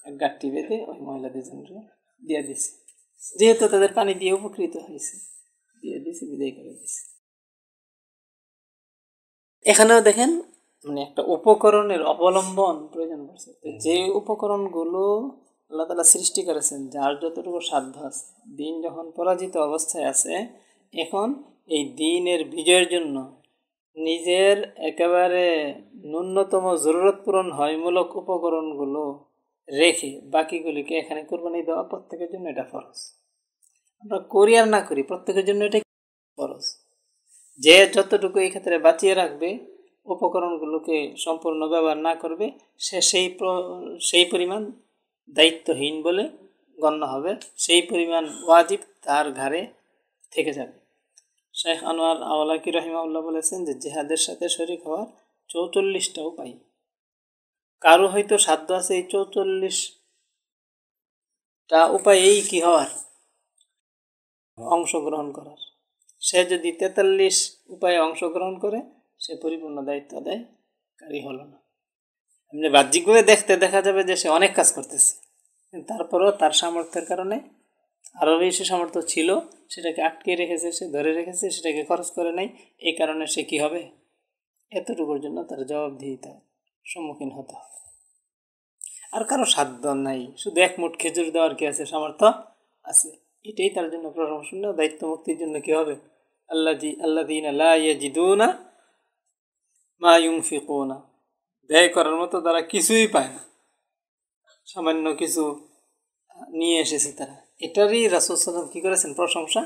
এক গাঁটটি বেঁধে ওই মহিলা 2 জনকে দিয়ে দিছে। যেহেতু তাদের পানি দিয়ে উপকৃত হয়েছে, দিয়ে দিছে, বিদায় করে দিছে। এখানেও দেখেন মানে একটা উপকরণের অবলম্বন প্রয়োজন পড়ছে। যে উপকরণগুলো আল্লাহ তাআলা সৃষ্টি করেছেন, যার যতটুকু সাধ্য আছে, দিন যখন পরাজিত অবস্থায় আছে, এখন এই দিনের বিজয়ের জন্য নিজের একেবারে ন্যূনতম জরুরত পূরণ হয়মূলক উপকরণগুলো রেখে বাকিগুলিকে এখানে কুরবানি দেওয়া প্রত্যেকের জন্য এটা ফরজ। আমরা করি আর না করি, প্রত্যেকের জন্য এটা ফরজ। যে যতটুকু এই ক্ষেত্রে বাঁচিয়ে রাখবে, উপকরণগুলোকে সম্পূর্ণ ব্যবহার না করবে, সে সেই পরিমাণ দায়িত্বহীন বলে গণ্য হবে, সেই পরিমাণ ওয়াজিব তার ঘাড়ে থেকে যাবে। শেখ আনোয়ার আওলাকি রাহিমাহুল্লাহ বলেছেন যে জিহাদের সাথে শরীক হওয়ার 44টা উপায়। কারো হয়তো সাধ্য আছে এই 44টা উপায়েই কি হওয়ার, অংশগ্রহণ করার। সে যদি 43 উপায়ে অংশগ্রহণ করে সে পরিপূর্ণ দায়িত্ব আদায়কারী হলো না। এমনি বাহ্যিকভাবে দেখতে দেখা যাবে যে সে অনেক কাজ করতেছে, তারপরেও তার সামর্থ্যের কারণে আরও বেশি সামর্থ্য ছিল, সেটাকে আটকে রেখেছে, সে ধরে রেখেছে, সেটাকে খরচ করে নাই। এই কারণে সে কী হবে, এতটুকুর জন্য তার জবাবদিহিতার সম্মুখীন হতে হবে। আর কারো সাধ্য নাই, শুধু 1 মুঠ খেজুর দেওয়ার কি আছে, সামর্থ্য আছে, এটাই তার জন্য প্রশংসনীয়। দায়িত্ব মুক্তির জন্য কী হবে, আল্লাযীনা লা ইয়াজিদুনা মা ইউনফিকুনা, ব্যয় করার মতো তারা কিছুই পায় না, সামান্য কিছু নিয়ে এসেছে তারা। এটারই রাসূল সাল্লাল্লাহু আলাইহি ওয়াসাল্লাম কী করেছেন, প্রশংসা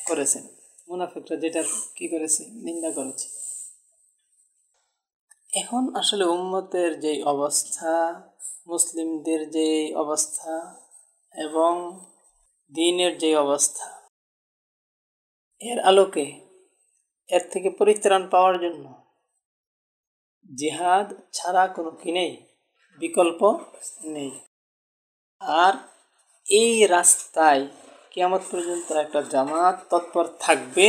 করেছেন। মুনাফিকরা যেটার কী করেছে, নিন্দা করেছে। এখন আসলে উম্মতের যেই অবস্থা, মুসলিমদের যেই অবস্থা এবং দ্বীনের যেই অবস্থা, এর আলোকে এর থেকে পরিত্রাণ পাওয়ার জন্য জিহাদ ছাড়া কোনো কি নেই, বিকল্প নেই। আর এই রাস্তায় কিয়ামত পর্যন্ত একটা জামাত তৎপর থাকবে,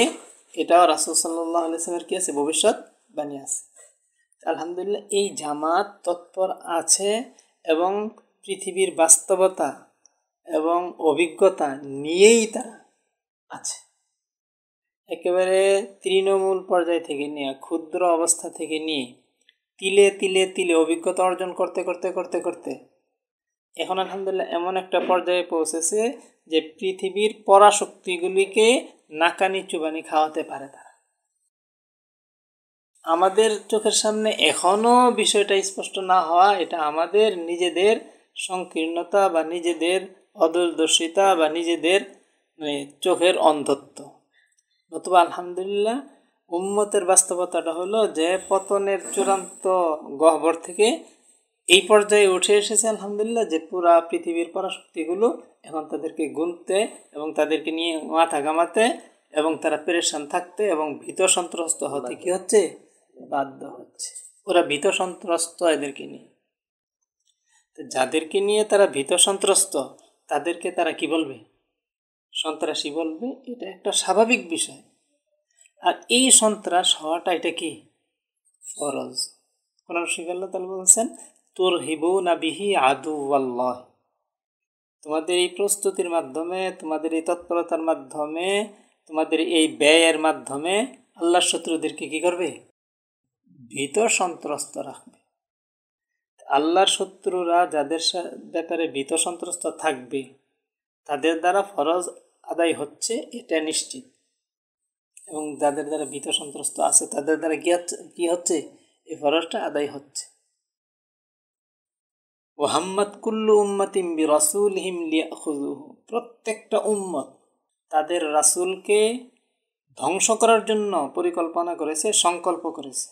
এটাও রাসূল সাল্লাল্লাহু আলাইহি ওয়াসাল্লামের কি আছে, ভবিষ্যৎবাণী আছে। আলহামদুলিল্লাহ এই জামাত তৎপর আছে এবং পৃথিবীর বাস্তবতা এবং অভিজ্ঞতা নিয়েই তারা আছে। একেবারে তৃণমূল পর্যায় থেকে নিয়ে, ক্ষুদ্র অবস্থা থেকে নিয়ে তিলে তিলে তিলে অভিজ্ঞতা অর্জন করতে করতে করতে করতে এখন আলহামদুলিল্লাহ এমন একটা পর্যায়ে পৌঁছেছে যে পৃথিবীর পরাশক্তিগুলিকে নাকানি চুবানি খাওয়াতে পারে তারা। আমাদের চোখের সামনে এখনও বিষয়টা স্পষ্ট না হওয়া, এটা আমাদের নিজেদের সংকীর্ণতা বা নিজেদের অদূরদর্শিতা বা নিজেদের চোখের অন্ধত্ব। নতুবা আলহামদুলিল্লাহ উম্মতের বাস্তবতাটা হলো যে পতনের চূড়ান্ত গহ্বর থেকে এই পর্যায়ে উঠে এসেছে আলহামদুলিল্লাহ, যে পুরা পৃথিবীর পরাশক্তিগুলো এখন তাদেরকে গুনতে এবং তাদেরকে নিয়ে মাথা ঘামাতে এবং তারা পেরেশান থাকতে এবং ভীত সন্ত্রস্ত হতে কি হচ্ছে, বাধ্য হচ্ছে। ওরা ভীত সন্ত্রস্ত এদেরকে নিয়ে। তো যাদেরকে নিয়ে তারা ভীত সন্ত্রস্ত তাদেরকে তারা কি বলবে, সন্ত্রাসী বলবে। এটা একটা স্বাভাবিক বিষয়। আর এই সন্ত্রাস হওয়াটা এটা কি ফরজ। কোরআন শরীফে আল্লাহ তাআলা বলেছেন তুরহিবুনা বিহি আদুওয়াল্লাহ, তোমাদের এই প্রস্তুতির মাধ্যমে, তোমাদের এই তৎপরতার মাধ্যমে, তোমাদের এই ব্যয়ের মাধ্যমে আল্লাহর শত্রুদেরকে কি করবে, ভীত সন্ত্রস্ত রাখবে। আল্লাহর শত্রুরা যাদের ব্যাপারে ভীত সন্ত্রস্ত থাকবে তাদের দ্বারা ফরজ আদায় হচ্ছে, এটা নিশ্চিত। এবং যাদের দ্বারা ভীত সন্ত্রস্ত আছে তাদের দ্বারা কি হচ্ছে, এই ফরজটা আদায় হচ্ছে। ওহাম্মাদ কুল্লু উম্মাতিম বিরাসূলিহিম লিয়াখুযুহু, প্রত্যেকটা উম্মত তাদের রাসূলকে ধ্বংস করার জন্য পরিকল্পনা করেছে, সংকল্প করেছে,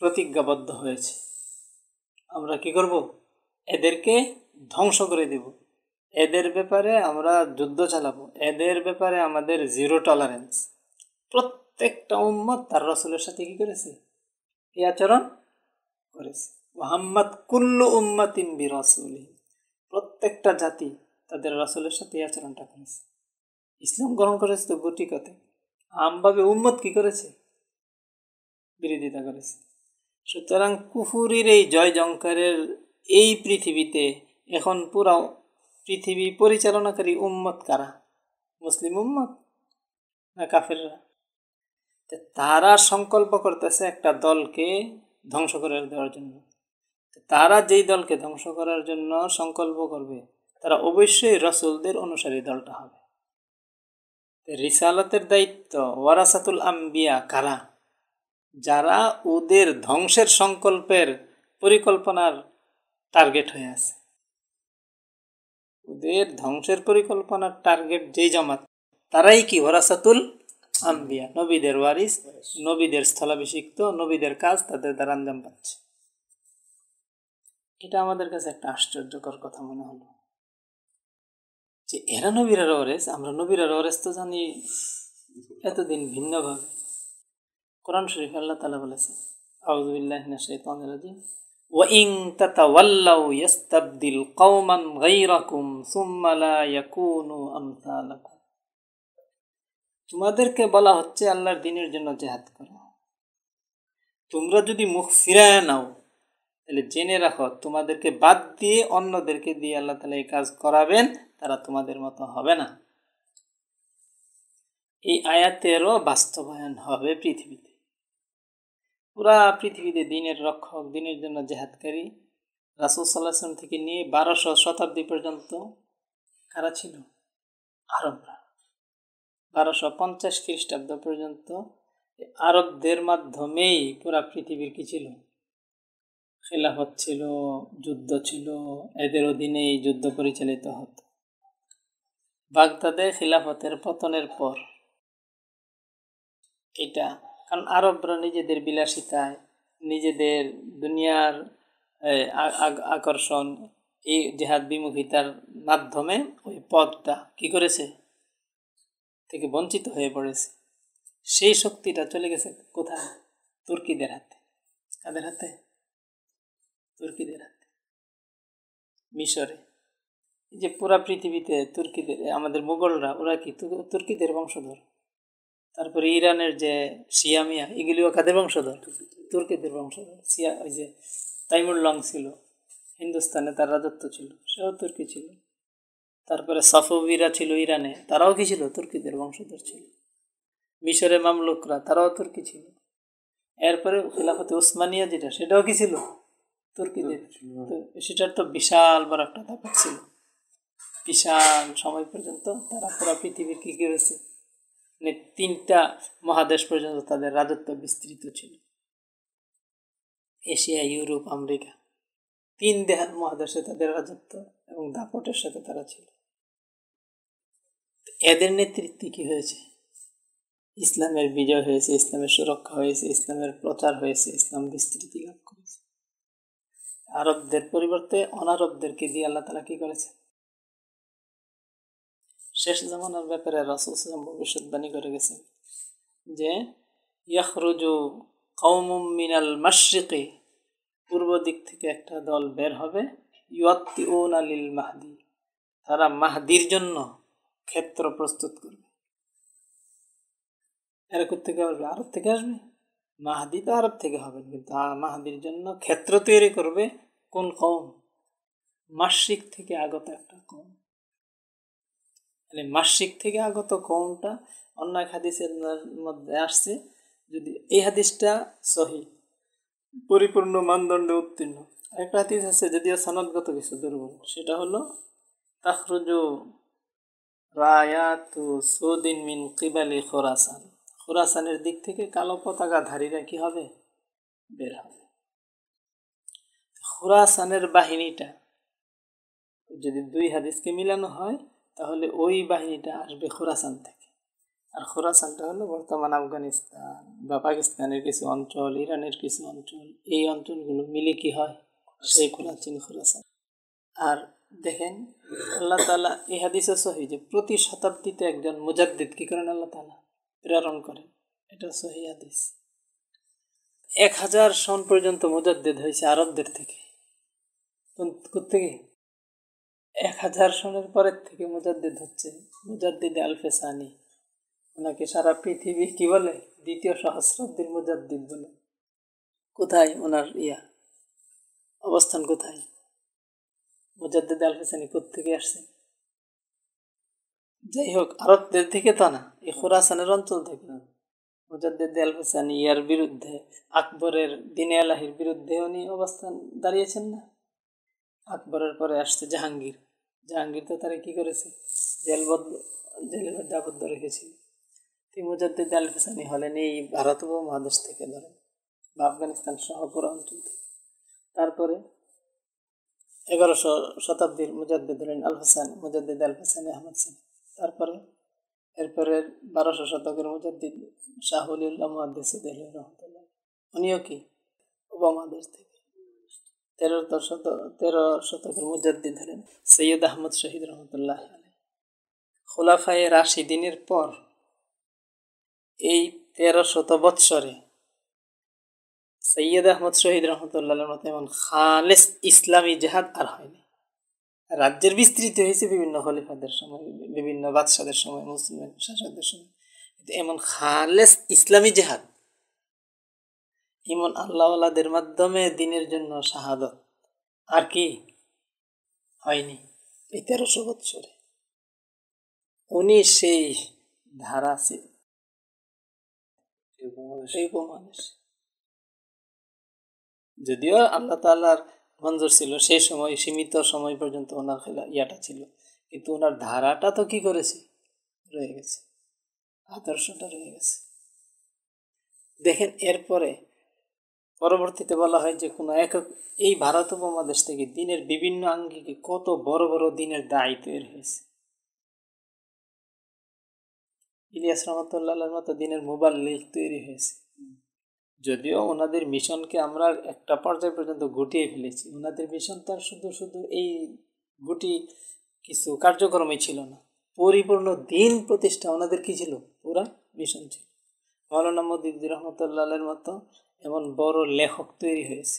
প্রতিজ্ঞাবদ্ধ হয়েছে। আমরা কি করব, এদেরকে ধ্বংস করে দেব, এদের ব্যাপারে আমরা যুদ্ধ চালাবো, এদের ব্যাপারে আমাদের জিরো টলারেন্স। প্রত্যেকটা উম্মত তার রাসূলের সাথে কি করেছে, এই আচরণ করেছে। মুহাম্মদ কুল্লু উম্মাতিন বিরাসূলিহি, প্রত্যেকটা জাতি তাদের রাসূলের সাথে এই আচরণটা করেছে। ইসলাম গ্রহণ করেছে তো গুটি কতে, আমভাবে উম্মত কি করেছে, বিরোধিতা করেছে। সুতরাং কুফুরির এই জয় জঙ্কারের এই পৃথিবীতে এখন পুরো পৃথিবী পরিচালনাকারী উম্মত কারা, মুসলিম উম্মত না কাফেররা? তারা সংকল্প করতেছে একটা দলকে ধ্বংস করে দেওয়ার জন্য। তারা যেই দলকে ধ্বংস করার জন্য সংকল্প করবে তারা অবশ্যই রাসূলদের অনুসারী দলটা হবে। রিসালাতের দায়িত্ব ওয়ারাসাতুল আম্বিয়া কারা, যারা ওদের ধ্বংসের সংকল্পের পরিকল্পনার টার্গেট হয়ে আছে। ওদের ধ্বংসের পরিকল্পনার টার্গেট যেই জামাত, তারাই কি ওয়ারাসাতুল আম্বিয়া, নবীদের ওয়ারিস, নবীদের স্থলাভিষিক্ত, নবীদের কাজ তাদের দ্বারা আঞ্জাম পাচ্ছে। এটা আমাদের কাছে একটা আশ্চর্যকর কথা মনে হলো যে এরা নবীরা ওয়ারিস, আমরা নবীরা ওয়ারিস তো জানি এতদিন ভিন্নভাবে। কোরআন শরীফে আল্লাহ তাআলা বলেছেন আউযু বিল্লাহি মিনাশ শাইতানির রাজিম ওয়া ইন তাতাওয়াল্লাউ ইস্তাবদিল কওমান গায়রাকুম সুম্মা লা ইয়াকুনু আমসালাকুম, তোমাদেরকে বলা হচ্ছে আল্লাহর দ্বীনের জন্য জিহাদ করো। তোমরা যদি মুখ ফিরায় নাও তাহলে জেনে রাখো তোমাদেরকে বাদ দিয়ে অন্যদেরকে দিয়ে আল্লাহ তাআলা এই কাজ করাবেন, তারা তোমাদের মতো হবে না। এই আয়াতেরও বাস্তবায়ন হবে পৃথিবীতে। পুরা পৃথিবীতে দ্বীনের রক্ষক, দ্বীনের জন্য জেহাদকারী রাসূল সাল্লাল্লাহু আলাইহি ওয়াসাল্লাম থেকে নিয়ে 1200 শতাব্দী পর্যন্ত কারা ছিল, আরবরা। 1250 খ্রিস্টাব্দ পর্যন্ত আরবদের মাধ্যমেই পুরা পৃথিবীর কি ছিল, খেলাফত ছিল, যুদ্ধ ছিল, এদের অধীনেই যুদ্ধ পরিচালিত হতো। বাগদাদে খিলাফতের পতনের পর এটা, কারণ আরবরা নিজেদের বিলাসিতায়, নিজেদের দুনিয়ার আকর্ষণ, এই জিহাদ বিমুখিতার মাধ্যমে ওই পদটা কি করেছে, থেকে বঞ্চিত হয়ে পড়েছে। সেই শক্তিটা চলে গেছে কোথায়, তুর্কিদের হাতে। কাদের হাতে, তুর্কিদের হাতে, মিশরে। এই যে পুরা পৃথিবীতে তুর্কিদের, আমাদের মুঘলরা ওরা কি তুর্কিদের বংশধর। তারপরে ইরানের যে শিয়ামিয়া, এগুলিও কাদের বংশধর, তুর্কিদের বংশধর। ওই যে তাইমুর লং ছিল, হিন্দুস্তানে তার রাজত্ব ছিল, সেও তুর্কি ছিল। তারপরে সাফবিরা ছিল ইরানে, তারাও কি ছিল? তুর্কিদের বংশধর ছিল। মিশরে মামলুকরা, তারাও তুর্কি ছিল। এরপরে খিলাফতে উসমানিয়া যেটা, সেটাও কি ছিল? তুর্কিদের। তো সেটার তো বিশাল বড় একটা দাপট ছিল। বিশাল সময় পর্যন্ত তারা পুরো পৃথিবীর কি করেছে, মানে 3টা মহাদেশ পর্যন্ত তাদের রাজত্ব বিস্তৃত ছিল। এশিয়া, ইউরোপ, আমেরিকা, 3 মহাদেশে তাদের রাজত্ব এবং দাপটের সাথে তারা ছিল। এদের নেতৃত্বে কি হয়েছে? ইসলামের বিজয় হয়েছে, ইসলামের সুরক্ষা হয়েছে, ইসলামের প্রচার হয়েছে, ইসলাম বিস্তৃতি লাভ করেছে। আরবদের পরিবর্তে অনারবদেরকে দিয়ে আল্লাহ তাআলা কি করেছে? শেষ জামানার ব্যাপারে রাসূল সাল্লাল্লাহু আলাইহি ওয়াসাল্লাম ভবিষ্যৎবাণী করে গেছেন যে ইয়াখরুজু কওমুম মিনাল মাশরিকি, পূর্ব দিক থেকে একটা দল বের হবে, ইউআত্তিউনা লিল মাহদি, তারা মাহদির জন্য ক্ষেত্র প্রস্তুত করবে। এরা কোত্থেকে আসবে? আরব থেকে আসবে। মাহদি তো আরব থেকে হবে, কিন্তু মাহদির জন্য ক্ষেত্র তৈরি করবে কোন কওম? মাশরিক থেকে আগত একটা কওম। মানে মাশরিক থেকে আগত কওমটা অন্য এক হাদিসের মধ্যে আসছে, যদি এই হাদিসটা সহিহ, পরিপূর্ণ মানদণ্ডে উত্তীর্ণ। একটা হাদিস আছে, যদিও সনদগত কিছু দুর্বল, সেটা হলো তাখরুজু রায়াতু সুদিন মিন কিবালি খোরাসান, খোরাসানের দিক থেকে কালো পতাকাধারীরা কি হবে? বের হবে। খোরাসানের বাহিনীটা যদি 2 হাদিসকে মিলানো হয়, তাহলে ওই বাহিনীটা আসবে খোরাসান থেকে। আর খোরাসানটা হলো বর্তমান আফগানিস্তান বা পাকিস্তানের কিছু অঞ্চল, ইরানের কিছু অঞ্চল, এই অঞ্চলগুলো মিলে কি হয়? সেই খোরাসান। আর দেখেন, আল্লাহ তাআলা এই হাদিসে সহিহ যে প্রতি শতাব্দীতে একজন মুজাদ্দিদ কি করেন? আল্লাহ তাআলা প্রেরণ করেন। এটা সহিহ হাদিস। 1000 সন পর্যন্ত মুজাদ্দিদ হয়েছে আরবদের থেকে। কোত্থেকে? 1000 সনের পরের থেকে মুজাদ্দিদ হচ্ছে মুজাদ্দিদ আলফে সানি। ওনাকে সারা পৃথিবী কি বলে? 2য় সহস্রাব্দীর মুজাদ্দিদ বলে। কোথায় ওনার অবস্থান? কোথায় মুজাদ্দিদ আলফে সানি কোত্থেকে আসছেন? যাই হোক, আরবদের থেকে তো না, এই খোরাসানের অঞ্চল থেকে। মুজাদ্দিদ আলফে সানি ইয়ার বিরুদ্ধে, আকবরের দিনে আলাহির বিরুদ্ধে উনি অবস্থান দাঁড়িয়েছেন না? আকবরের পরে আসছে জাহাঙ্গীর। জাহাঙ্গীর তো তারা কি করেছে? জেলের মধ্যে আবদ্ধ রেখেছিল। মুজাদ্দিদ আলফে সানি হলেন এই ভারত উপমহাদেশ থেকে, ধরেন, বা আফগানিস্তান সহ পুরো অঞ্চল থেকে। তারপরে 1100 শতাব্দীর মুজাদ্দিদ হলেন মুজাদ্দিদ আলফে সানি আহমদ সানি। তারপরে এরপরে 1200 শতকের মুজাদ্দিদ শাহ ওলিউল্লাহ মুহাদ্দিস দেহলভী রহমাতুল্লাহ, উনিও কি উপমহাদেশ থেকে। 13 শতকের মুজাদ্দিদ হলেন সৈয়দ আহমদ শহীদ রহমতুল্লাহ আলাইহি। খোলাফায়ে রাশিদিনের পর এই 1300 বৎসরে সৈয়দ আহমদ শহীদ রহমতুল্লাহর মতো এমন খালেস ইসলামী জেহাদ আর হয়নি। রাজ্যের বিস্তৃতি হয়েছে বিভিন্ন খলিফাদের সময়, বিভিন্ন বাদশাদের সময়, মুসলিম শাসকদের সময়, কিন্তু এমন খালেস ইসলামী জেহাদ, এমন আল্লাহওয়ালাদের মাধ্যমে দিনের জন্য শাহাদত আর কি হয়নি এই 1300 বৎসরে। উনি সেই ধারা ছিল এই উপমহাদেশ। যদিও আল্লাহ তাআলার মঞ্জুর ছিল সেই সময়, সীমিত সময় পর্যন্ত ওনার ইয়াটা ছিল, কিন্তু ওনার ধারাটা তো কি করেছে? রয়ে গেছে, আদর্শটা রয়ে গেছে। দেখেন, এরপরে পরবর্তীতে বলা হয় যে কোনো একক এই ভারত উপমহাদেশ থেকে দিনের বিভিন্ন আঙ্গিকে কত বড় বড় দিনের দায়ী তৈরি হয়েছে। ইলিয়াস রহমতুল্লাহর মতো দিনের মুবাল্লিগ তৈরি হয়েছে। যদিও ওনাদের মিশনকে আমরা একটা পর্যায় পর্যন্ত গুটিয়ে ফেলেছি, ওনাদের মিশন তো আর শুধু এই গুটি কিছু কার্যক্রমই ছিল না, পরিপূর্ণ দিন প্রতিষ্ঠা ওনাদের কি ছিল? পুরা মিশন ছিল। মৌলানা মুজিবুর রহমতুল্লাহের মতো এমন বড় লেখক তৈরি হয়েছে।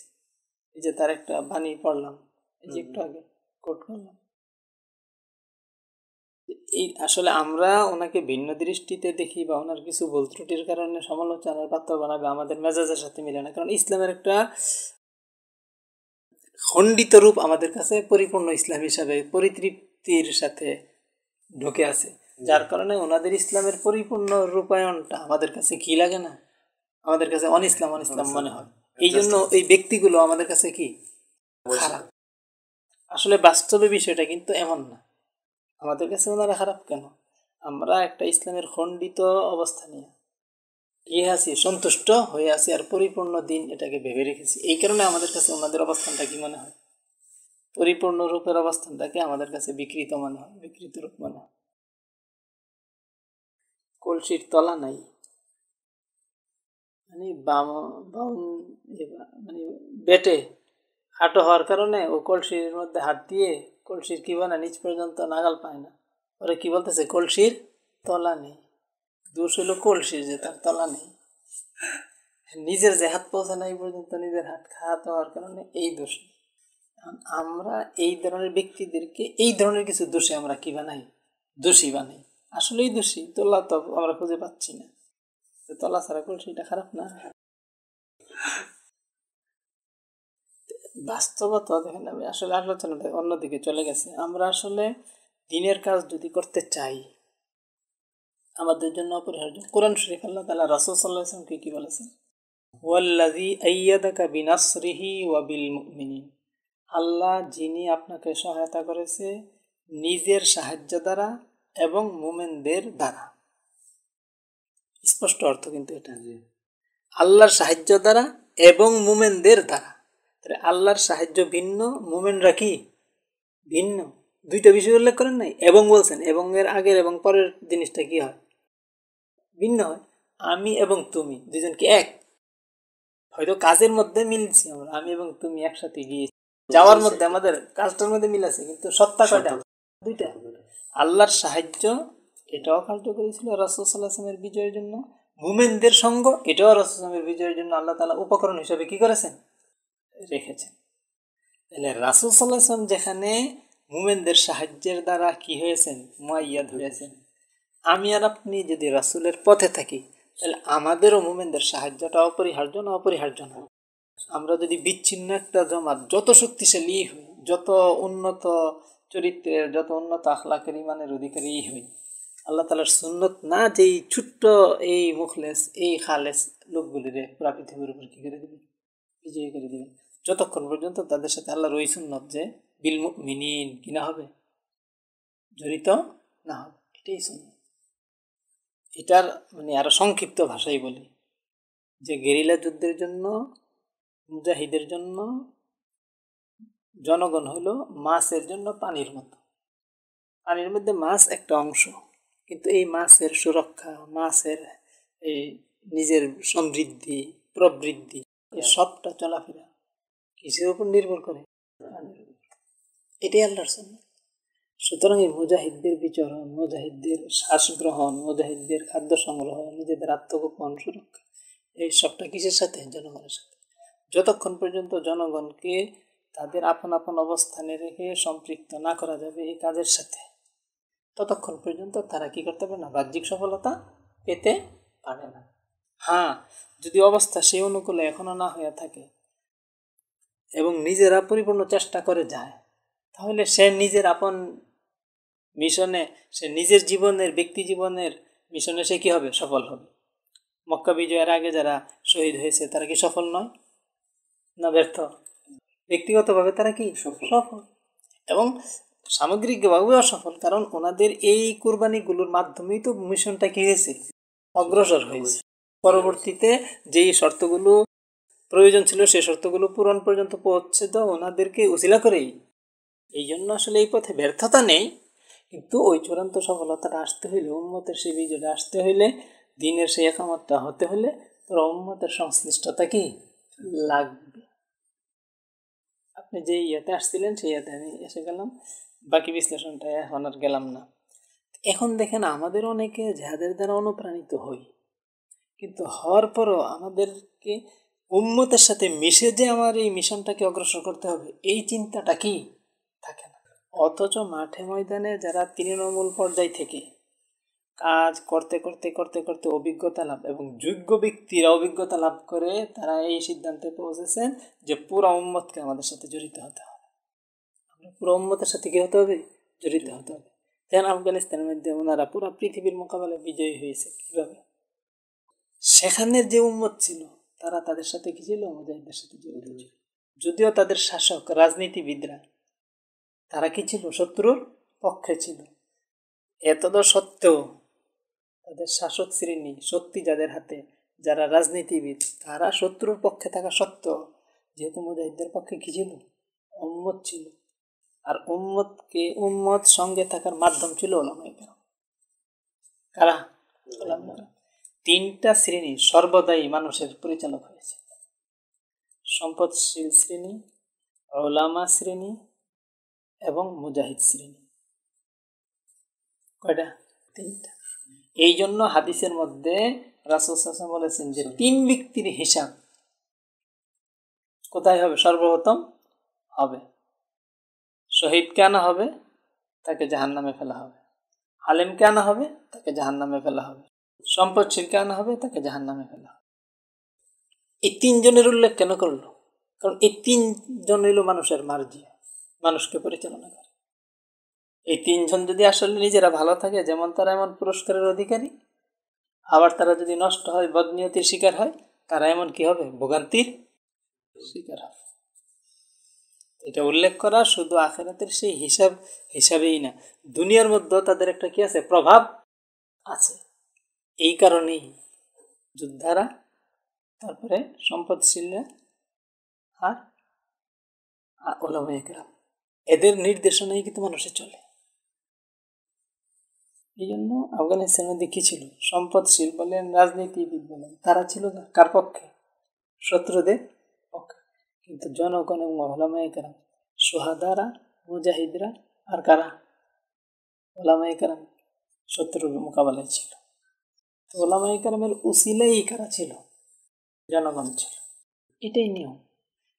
এই যে তার একটা বাণী পড়লাম, এই যে একটু আগে কোট করলাম, এই আসলে আমরা ওনাকে ভিন্ন দৃষ্টিতে দেখি বা ওনার কিছু ভুল ত্রুটির কারণে সমালোচনার পাত্র বানাবে, আমাদের মেজাজের সাথে মিলে না। কারণ ইসলামের একটা খণ্ডিত রূপ আমাদের কাছে পরিপূর্ণ ইসলাম হিসাবে পরিতৃপ্তির সাথে ঢুকে আছে, যার কারণে ওনাদের ইসলামের পরিপূর্ণ রূপায়ণটা আমাদের কাছে কি লাগে না, আমাদের কাছে অনিসলাম অনিসলাম মনে হয়। এই জন্য এই ব্যক্তিগুলো আমাদের কাছে কি খারাপ। আসলে বাস্তবে বিষয়টা কিন্তু এমন না, আমাদের কাছে ওনারা খারাপ কেন? আমরা একটা ইসলামের খণ্ডিত অবস্থা নিয়ে আছি, সন্তুষ্ট হয়ে আছি, আর পরিপূর্ণ দিন এটাকে ভেবে রেখেছি। এই কারণে আমাদের কাছে ওনাদের অবস্থানটা কি মনে হয়? পরিপূর্ণ রূপের অবস্থানটাকে আমাদের কাছে বিকৃত মনে হয়, বিকৃত রূপ মনে হয়। কলসির তলা নাই, মানে মানে বেটে হাঁটো হওয়ার কারণে ও কলসির মধ্যে হাত দিয়ে কলসির কি বানা নিচ পর্যন্ত নাগাল পায় না। ওরা কি বলতেছে? কলসির তলা নেই। দোষ হইল কলসির, যে তার তলা নেই। নিজের যে হাত পৌঁছে না এই পর্যন্ত, নিজের হাত হওয়ার কারণে এই দোষ। আমরা এই ধরনের ব্যক্তিদেরকে এই ধরনের কিছু দোষে আমরা কি বানাই? দোষী বানাই। আসলেই দোষী। তলা তো আমরা খুঁজে পাচ্ছি না, তলা ছাড়া কলসিটা খারাপ না। বাস্তবতা দেখেন, আমি আসলে আলোচনাটা অন্যদিকে চলে গেছে। আমরা আসলে দিনের কাজ যদি করতে চাই, আমাদের জন্য অপরিহার্য। কোরআন শরীফ আল্লাহ তাআলা রাসূল সাল্লাল্লাহু আলাইহি ওয়াসাল্লামকে কি বলেছেন? ওয়াল্লাযী আইয়াদাকা বিনাসরিহি ওয়া বিল মুমিনিন। আল্লাহ যিনি আপনাকে সহায়তা করেছে নিজের সাহায্য দ্বারা এবং মুমিনদের দ্বারা। স্পষ্ট অর্থ কিন্তু এটা, যে আল্লাহর সাহায্য দ্বারা এবং মুমিনদের দ্বারা। আল্লাহর সাহায্য ভিন্ন, মুমিনরা কি ভিন্ন। দুইটা বিষয় উল্লেখ করেন নাই, এবং বলছেন, এবং এর আগের এবং পরের জিনিসটা কি হয়? ভিন্ন হয়। আমি এবং তুমি দুজন কি এক? হয়তো কাজের মধ্যে মিলছি আমরা, আমি এবং তুমি একসাথে গিয়ে যাওয়ার মধ্যে আমাদের কাজটার মধ্যে মিল আছে, কিন্তু সত্তা কয়টা? দুইটা। আল্লাহর সাহায্য এটাও কার্যকরী ছিল রাসূল সাল্লাল্লাহু আলাইহি ওয়াসাল্লামের বিজয়ের জন্য, মুমিনদের সঙ্গ এটাও রাসূল সাল্লাল্লাহু আলাইহি ওয়াসাল্লামের বিজয়ের জন্য আল্লাহ তাআলা উপকরণ হিসেবে কি করেছেন? রেখেছেন। তাহলে রাসূল সাল্লাল্লাহু আলাইহি ওয়াসাল্লাম যেখানে মুমিনদের সাহায্যের দ্বারা কি হয়েছেন? মুআইয়াদ হয়েছেন। আমি আর আপনি যদি রাসূলের পথে থাকি, তাহলে আমাদেরও মুমিনদের সাহায্যটা অপরিহার্য না? অপরিহার্য না? আমরা যদি বিচ্ছিন্ন একটা জমাত, যত শক্তিশালী হই, যত উন্নত চরিত্রের, যত উন্নত আখলাকের, ইমানের অধিকারী হই, আল্লাহ তাআলার সুন্নত না যেই ছোট্ট এই মুখলেস, এই খালেস লোকগুলিরে পুরা পৃথিবীর উপর কি করে দেবেন? বিজয়ী করে দেবেন। যতক্ষণ পর্যন্ত তাদের সাথে আল্লাহর ওই সুন্নত যে বিল মুমিনিন কিনা হবে, জড়িত না হবে। এটাই সুন্নত। এটার মানে আরো সংক্ষিপ্ত ভাষায় বলি, যে গেরিলা যুদ্ধের জন্য, মুজাহিদের জন্য জনগণ হলো মাছের জন্য পানির মতো। পানির মধ্যে মাছ একটা অংশ, কিন্তু এই মাছের সুরক্ষা, মাছের এই নিজের সমৃদ্ধি, প্রবৃদ্ধি, এই সবটা চলাফেরা কিসের উপর নির্ভর করে? এটাই আল্লাহর সুন্নাহ। সুতরাং এই মুজাহিদদের বিচরণ, মুজাহিদদের শ্বাস গ্রহণ, মুজাহিদদের খাদ্য সংগ্রহ, নিজেদের আত্মগোপন, সুরক্ষা, এই সবটা কিসের সাথে? জনগণের সাথে। যতক্ষণ পর্যন্ত জনগণকে তাদের আপন আপন অবস্থানে রেখে সম্পৃক্ত না করা যাবে এই কাজের সাথে, ততক্ষণ পর্যন্ত তারা কি করতে পারে না? বাহ্যিক সফলতা পেতে পারে না। হ্যাঁ, যদি অবস্থা সেই অনুকূলে এখনো না হয়ে থাকে এবং নিজেরা পরিপূর্ণ চেষ্টা করে যায়, তাহলে সে নিজের আপন মিশনে, সে নিজের জীবনের, ব্যক্তি জীবনের মিশনে সে কি হবে? সফল হবে। মক্কা বিজয়ের আগে যারা শহীদ হয়েছে তারা কি সফল নয়? না ব্যর্থ? ব্যক্তিগতভাবে তারা কি সফল, এবং সামগ্রিকভাবেও সফল, কারণ ওনাদের এই কুরবানিগুলোর মাধ্যমেই তো মিশনটা কি হয়েছে? অগ্রসর হয়েছে। পরবর্তীতে যেই শর্তগুলো প্রয়োজন ছিল সেই শর্তগুলো পূরণ পর্যন্ত পৌঁছে তো ওনাদেরকে উসিলা করেই। এই জন্য আসলে এই পথে ব্যর্থতা নেই, কিন্তু ওই চূড়ান্ত সফলতাটা আসতে হইলে, উম্মতের সেই বিজয়টা আসতে হইলে, দিনের সেই একামতটা হতে হলে তোর উম্মতের সংশ্লিষ্টতা কি লাগবে। আপনি যে ইয়েতে আসছিলেন সেই ইয়েতে আমি এসে গেলাম, বাকি বিশ্লেষণটা এখন আর গেলাম না। এখন দেখেন, আমাদের অনেকে যাদের দ্বারা অনুপ্রাণিত হই, কিন্তু হওয়ার পরও আমাদেরকে উম্মতের সাথে মিশে যে আমার এই মিশনটাকে অগ্রসর করতে হবে, এই চিন্তাটা কি থাকে না। অথচ মাঠে ময়দানে যারা তৃণমূল পর্যায় থেকে কাজ করতে করতে করতে করতে অভিজ্ঞতা লাভ, এবং যোগ্য ব্যক্তিরা অভিজ্ঞতা লাভ করে তারা এই সিদ্ধান্তে পৌঁছেছেন যে পুরো উম্মতকে আমাদের সাথে জড়িত হতে হবে। আমরা পুরো উম্মতের সাথে কি হতে হবে? জড়িত হতে হবে। যেন আফগানিস্তানের মধ্যে ওনারা পুরো পৃথিবীর মোকাবেলায় বিজয়ী হয়েছে। কীভাবে? সেখানের যে উম্মত ছিল তারা তাদের সাথে কি ছিল? মুজাহিদদের সাথে জড়িত ছিল। যদিও তাদের শাসক রাজনীতিবিদরা তারা কি ছিল? শত্রুর পক্ষে ছিল। এতদ সত্ত্বেও তাদের শাসক শ্রেণী, শক্তি যাদের হাতে, যারা রাজনীতিবিদ, তারা শত্রুর পক্ষে থাকা সত্ত্বেও যেহেতু মুজাহিদদের পক্ষে কি ছিল? উম্মত ছিল। আর উম্মত সঙ্গে থাকার মাধ্যম ছিল উলামায়ে কেরাম। কারা? উলামায়ে। তিনটা শ্রেণী সর্বদাই মানুষের পরিচালক হয়েছে: সম্পদশীল শ্রেণী, উলামা শ্রেণী এবং মুজাহিদ শ্রেণী। কয়টা? তিনটা। এই জন্য হাদিসের মধ্যে রাসূল সাল্লাল্লাহু আলাইহি ওয়াসাল্লাম বলেছেন যে তিন ব্যক্তির হিসাব কোথায় হবে? সর্বপ্রথম হবে শহীদকে আনা হবে, তাকে জাহান্নামে ফেলা হবে। আলেমকে আনা হবে, তাকে জাহান্নামে ফেলা হবে। সম্পদশীলকে আনা হবে, তাকে জাহান্নামে ফেলা হবে। এই তিনজনের উল্লেখ কেন করলো? কারণ এই তিনজন হইল মানুষের মার্জিয়া, মানুষকে পরিচালনা করে। এই তিনজন যদি আসলে নিজেরা ভালো থাকে, যেমন তারা এমন পুরস্কারের অধিকারী, আবার তারা যদি নষ্ট হয়, বদনিয়তির শিকার হয়, তারা এমন কি হবে? ভোগান্তির শিকার হবে। এটা উল্লেখ করা শুধু আখিরাতের সেই হিসাবেই না, দুনিয়ার মধ্যেও তাদের একটা কি আছে? প্রভাব আছে। এই কারণেই যোদ্ধারা, তারপরে সম্পদশীলরা আর উলামায়ে কেরাম, এদের নির্দেশনাই কিন্তু মানুষে চলে। এই জন্য আফগানিস্তানের কি ছিল? সম্পদশীল বলেন, রাজনীতিবিদ বলেন, তারা ছিল কার পক্ষে? শত্রুদের পক্ষে। কিন্তু জনগণ এবং উলামায়ে কেরাম, শুহাদারা, মুজাহিদরা আর কারা? উলামায়ে কেরাম শত্রুর মোকাবেলায় ছিল। তো উলামায়ে কেরামের উসিলাই কারা ছিল? জনগণ ছিল। এটাই নিয়ম।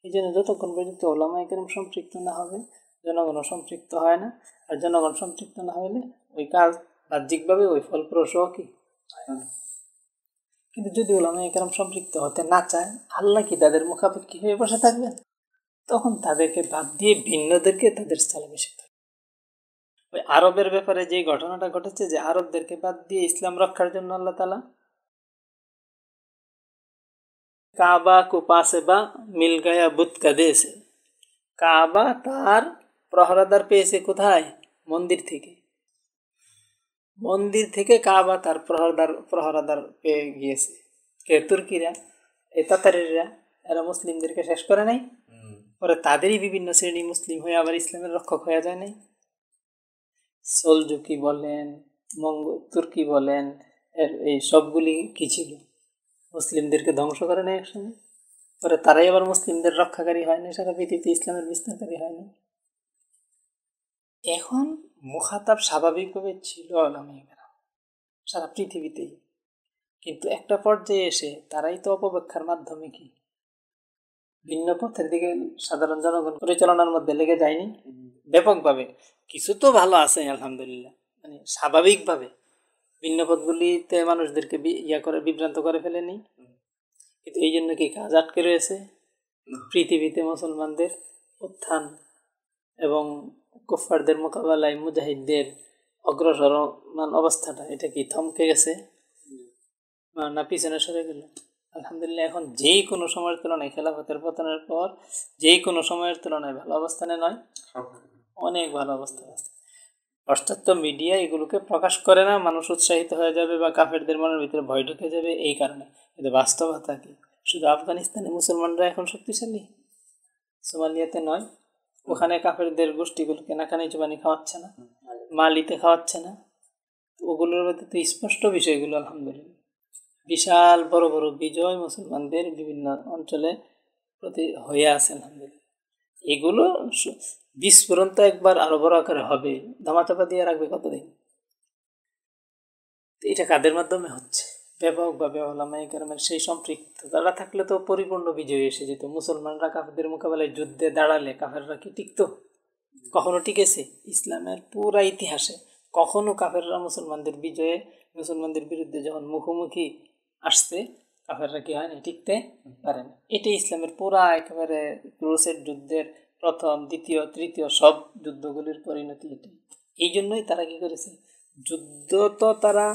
এই জন্য যতক্ষণ পর্যন্ত উলামায়ে কেরাম সম্পৃক্ত না হবে, জনগণও সম্পৃক্ত হয় না। আর জনগণ সম্পৃক্ত না হলে ওই কাজ বাহ্যিকভাবে ওই ফলপ্রসূ কি হয় না। কিন্তু যদি উলামায়ে কেরাম সম্পৃক্ত হতে না চায়, আল্লাহ কি তাদের মুখাপেক্ষী হয়ে বসে থাকবেন? তখন তাদেরকে বাদ দিয়ে ভিন্নদেরকে তাদের স্থলে বসে থাকবে। ওই আরবের ব্যাপারে যে ঘটনাটা ঘটেছে, যে আরবদেরকে বাদ দিয়ে ইসলাম রক্ষার জন্য আল্লাহ তাআলা কাবা কো পাসে বা মিল গায়া বুত কাদেসে, কাবা তার প্রহরাদার পেয়েছে কোথায়? মন্দির থেকে। মন্দির থেকে কাবা তার প্রহরাদার পেয়ে গিয়েছে। কে? তুর্কিরা, এই তাতারিরা। এরা মুসলিমদেরকে শেষ করে নাই? পরে তাদেরই বিভিন্ন শ্রেণী মুসলিম হয়ে আবার ইসলামের রক্ষক হয়ে যায় নাই? সলজুকি বলেন, তুর্কি বলেন, এই সবগুলি কি ছিল? মুসলিমদেরকে ধ্বংস করে নেয় একসঙ্গে। পরে তারাই আবার মুসলিমদের রক্ষাকারী হয়নি, সারা পৃথিবীতে ইসলামের বিস্তারকারী হয়নি। এখন মুখাতাব স্বাভাবিকভাবে ছিল উলামায়ে কেরাম সারা পৃথিবীতেই। কিন্তু একটা পর্যায়ে এসে তারাই তো অপব্যাখ্যার মাধ্যমে কি ভিন্ন পথের দিকে সাধারণ জনগণ পরিচালনার মধ্যে লেগে যায়নি ব্যাপকভাবে? কিছু তো ভালো আছে আলহামদুলিল্লাহ, মানে স্বাভাবিকভাবে ভিন্ন পথগুলিতে মানুষদেরকে বিভ্রান্ত করে ফেলেনি। কিন্তু এই জন্য কি কাজ আটকে রয়েছে? পৃথিবীতে মুসলমানদের উত্থান এবং কুফফারদের মোকাবেলায় মুজাহিদদের অগ্রসরমান অবস্থাটা, এটা কি থমকে গেছে না পিছনে সরে গেল? আলহামদুলিল্লাহ, এখন যেই কোনো সময়ের তুলনায়, খেলাফতের পতনের পর যেই কোনো সময়ের তুলনায় ভালো অবস্থানে নয়, অনেক ভালো অবস্থানে আছে। পাশ্চাত্য মিডিয়া এগুলোকে প্রকাশ করে না, মানুষ উৎসাহিত হয়ে যাবে বা কাফেরদের মনের ভিতরে ভয় ঢুকে যাবে এই কারণে। কিন্তু বাস্তবতা কি? শুধু আফগানিস্তানে মুসলমানরা এখন শক্তিশালী, সোমালিয়াতে নয়। ওখানে কাফেরদের গোষ্ঠীগুলোকে নাকানি চুবানি খাওয়াচ্ছে না, মালিতে খাওয়াচ্ছে না। ওগুলোর মধ্যে তো স্পষ্ট বিষয়গুলো আলহামদুলিল্লাহ। বিশাল বড় বড় বিজয় মুসলমানদের বিভিন্ন অঞ্চলে প্রতি হয়ে আছে আলহামদুলিল্লাহ। এগুলো বিস্ফোরণ তো একবার আরো বড় আকারে হবে, ধামাচাপা দিয়ে রাখবে কতদিন? এটা কাদের মাধ্যমে হচ্ছে? ব্যাপকভাবে উলামায়ে কেরামের সেই সম্পৃক্ততা থাকলে তো পরিপূর্ণ বিজয় এসে যেত। মুসলমানরা কাফেরদের মোকাবেলায় যুদ্ধে দাঁড়ালে কাফেররা কি টিকত? কখনো টিকেছে? ইসলামের পুরা ইতিহাসে কখনো কাফেররা মুসলমানদের বিজয়ে মুসলমানদের বিরুদ্ধে যখন মুখোমুখি আসছে, কাফেররা কি হয় না, টিকতে পারে না। এটাই ইসলামের পুরা একেবারে ক্রুসেড যুদ্ধের প্রথম, দ্বিতীয়, তৃতীয় সব যুদ্ধগুলির পরিণতি এটাই। এই জন্যই তারা কি করেছে, যুদ্ধ তো তারা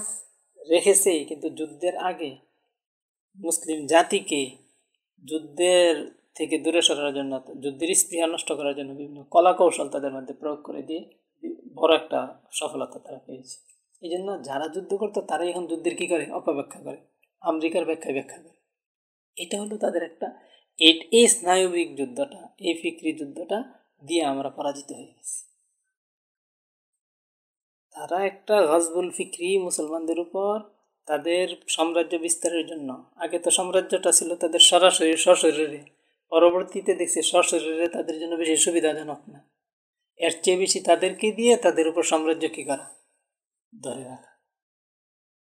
রেখেছে, কিন্তু যুদ্ধের আগে মুসলিম জাতিকে যুদ্ধের থেকে দূরে সরানোর জন্য, যুদ্ধের স্পৃহা নষ্ট করার জন্য বিভিন্ন কলা কৌশল তাদের মধ্যে প্রয়োগ করে দিয়ে বড় একটা সফলতা তারা পেয়েছে। এই জন্য যারা যুদ্ধ করতো তারাই এখন যুদ্ধের কি করে, অপব্যাখ্যা করে, আমেরিকার ব্যাখ্যা করে। এটা হলো তাদের একটা, এই স্নায়বিক যুদ্ধটা, এই ফিক্রি যুদ্ধটা দিয়ে আমরা পরাজিত হয়ে গেছি। তারা একটা গজবুল ফিক্রি মুসলমানদের উপর তাদের সাম্রাজ্য বিস্তারের জন্য, আগে তো সাম্রাজ্যটা ছিল তাদের সরাসরি সশরীরে, পরবর্তীতে দেখছি সশরীরে তাদের জন্য বেশি সুবিধাজনক না, এর চেয়ে বেশি তাদেরকে দিয়ে তাদের উপর সাম্রাজ্য কী করা, ধরে রাখা।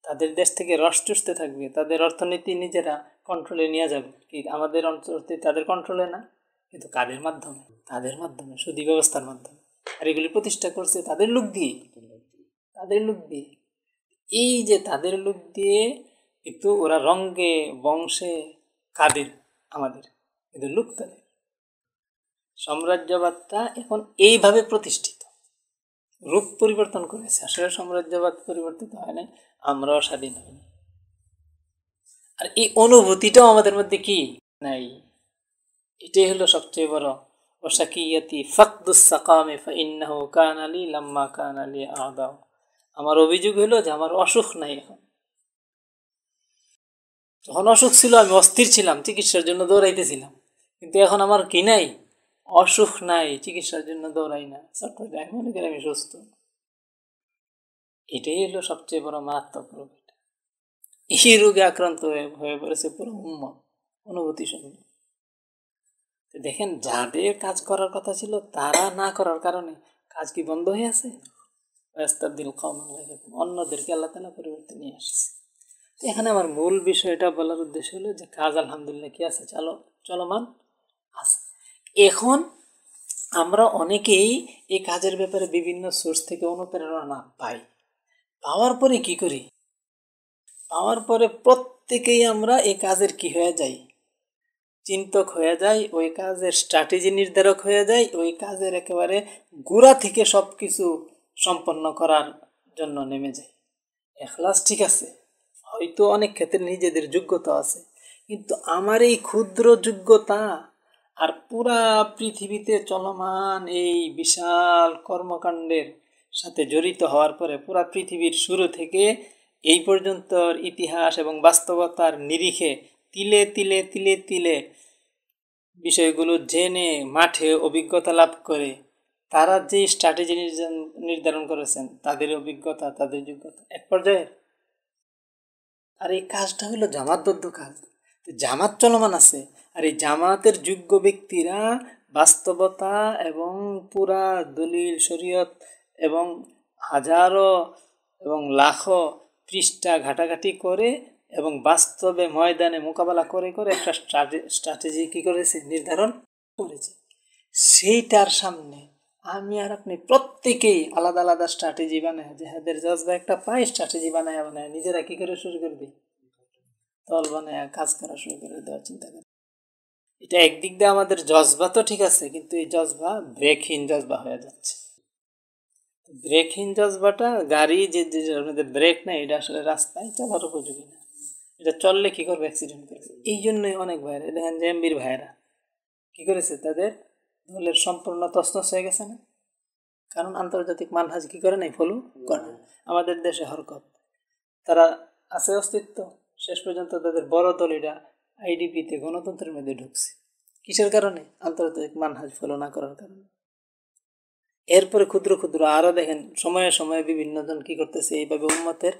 তাদের দেশ থেকে রস চুষতে থাকবে, তাদের অর্থনীতি নিজেরা কন্ট্রোলে নিয়ে যাবে। কি আমাদের অর্থনীতি তাদের কন্ট্রোলে না, কিন্তু কাদের মাধ্যমে, তাদের মাধ্যমে, সুদী ব্যবস্থার মাধ্যমে। আর এগুলি প্রতিষ্ঠা করছে তাদের লোক দিয়ে, তাদের লোক দিয়ে। এই যে তাদের লোক দিয়ে, কিন্তু ওরা রঙ্গে বংশে কাদের আমাদের, কিন্তু লোক তাদের। সাম্রাজ্যবাদটা এখন এইভাবে প্রতিষ্ঠিত, রূপ পরিবর্তন করেছে। আসলে সাম্রাজ্যবাদ পরিবর্তিত হয় নাই, আমরাও স্বাধীন হইনি। আর এই অনুভূতিটাও আমাদের মধ্যে কি নাই, এটাই হলো সবচেয়ে বড় ওয়াসাকিয়াতি ফাকদুস সাকামে ফাইন্নাহু কানা লি লাম্মা কানা লি আদাও। আমার অভিযোগ হলো যে আমার অসুখ নাই এখন। যখন অসুখ ছিল আমি অস্থির ছিলাম, চিকিৎসার জন্য দৌড়াইতেছিলাম, কিন্তু এখন আমার কি নাই, অসুখ নাই, চিকিৎসার জন্য দৌড়াই না, আমি মনে করি আমি সুস্থ। এটাই হলো সবচেয়ে বড় মারাত্মক রোগ। এই রোগে আক্রান্ত হয়ে পড়েছে পুরো উম্মত, অনুভূতি শূন্য। দেখেন, যাদের কাজ করার কথা ছিল তারা না করার কারণে কাজ কি বন্ধ হয়ে আছে, অন্যদেরকে আল্লাহ তাআলা পরিবর্তন নিয়ে আসছে। তো এখানে আমার মূল বিষয়টা বলার উদ্দেশ্য হলো যে কাজ আলহামদুলিল্লাহ কি আছে, চলমান আছে। এখন আমরা অনেকেই এই কাজের ব্যাপারে বিভিন্ন সোর্স থেকে অনুপ্রেরণা পাই, পাওয়ার পরে কি করি, পাওয়ার পরে প্রত্যেকেই আমরা এই কাজের কি হয়ে যাই, চিন্তক হয়ে যায়, ওই কাজের স্ট্র্যাটেজি নির্ধারক হয়ে যায়, ওই কাজের একেবারে গোড়া থেকে সব কিছু সম্পন্ন করার জন্য নেমে যায়। এখলাস ঠিক আছে, হয়তো অনেক ক্ষেত্রে নিজেদের যোগ্যতা আছে, কিন্তু আমার এই ক্ষুদ্র যোগ্যতা আর পুরা পৃথিবীতে চলমান এই বিশাল কর্মকাণ্ডের সাথে জড়িত হওয়ার পরে পুরা পৃথিবীর শুরু থেকে এই পর্যন্ত ইতিহাস এবং বাস্তবতার নিরিখে তিলে তিলে তিলে তিলে বিষয়গুলো জেনে মাঠে অভিজ্ঞতা লাভ করে তারা যে স্ট্র্যাটেজি নির্ধারণ করেছেন, তাদের অভিজ্ঞতা, তাদের যোগ্যতা এক পর্যায়ে। আর এই কাজটা হলো জামাতবদ্ধ কাজ, জামাত চলমান আছে, আর এই জামাতের যোগ্য ব্যক্তিরা বাস্তবতা এবং পুরা দলিল শরীয়ত এবং হাজারো এবং লাখো পৃষ্ঠা ঘাটাঘাটি করে এবং বাস্তবে ময়দানে মোকাবেলা করে করে একটা স্ট্র্যাটেজি কী করেছে, নির্ধারণ করেছে। সেইটার সামনে আমি আর আপনি প্রত্যেকেই আলাদা আলাদা স্ট্র্যাটেজি বানায়, যাদের জজবা একটা পায় স্ট্র্যাটেজি বানায় নিজেরা কী করে শুরু করে দিই, দল বানায় কাজ করা শুরু করে দেওয়ার চিন্তা করে। এটা একদিক দিয়ে আমাদের জজবা তো ঠিক আছে, কিন্তু এই জজবা ব্রেকহীন জজবা হয়ে যাচ্ছে। ব্রেকহীন জজবাটা, গাড়ি যে ব্রেক নেই, এটা আসলে রাস্তায় চলার উপযোগী না, এটা চললে কী করবে, অ্যাক্সিডেন্ট করবে। এই জন্যই অনেক ভাইরা দেখেন যে এমবির ভাইরা কী করেছে, তাদের দলের সম্পূর্ণ তছনছ হয়ে গেছে না, কারণ আন্তর্জাতিক মানহাজ কী করে নাই, ফলো করে। আমাদের দেশে হরকত, তারা আছে অস্তিত্ব, শেষ পর্যন্ত তাদের বড় দল এটা আইডিপিতে গণতন্ত্রের মধ্যে ঢুকছে। কিসের কারণে? আন্তর্জাতিক মানহাজ ফলো না করার কারণে। এরপরে ক্ষুদ্র ক্ষুদ্র আরও দেখেন সময়ে সময়ে বিভিন্ন জন কী করতেছে এইভাবে উম্মতের,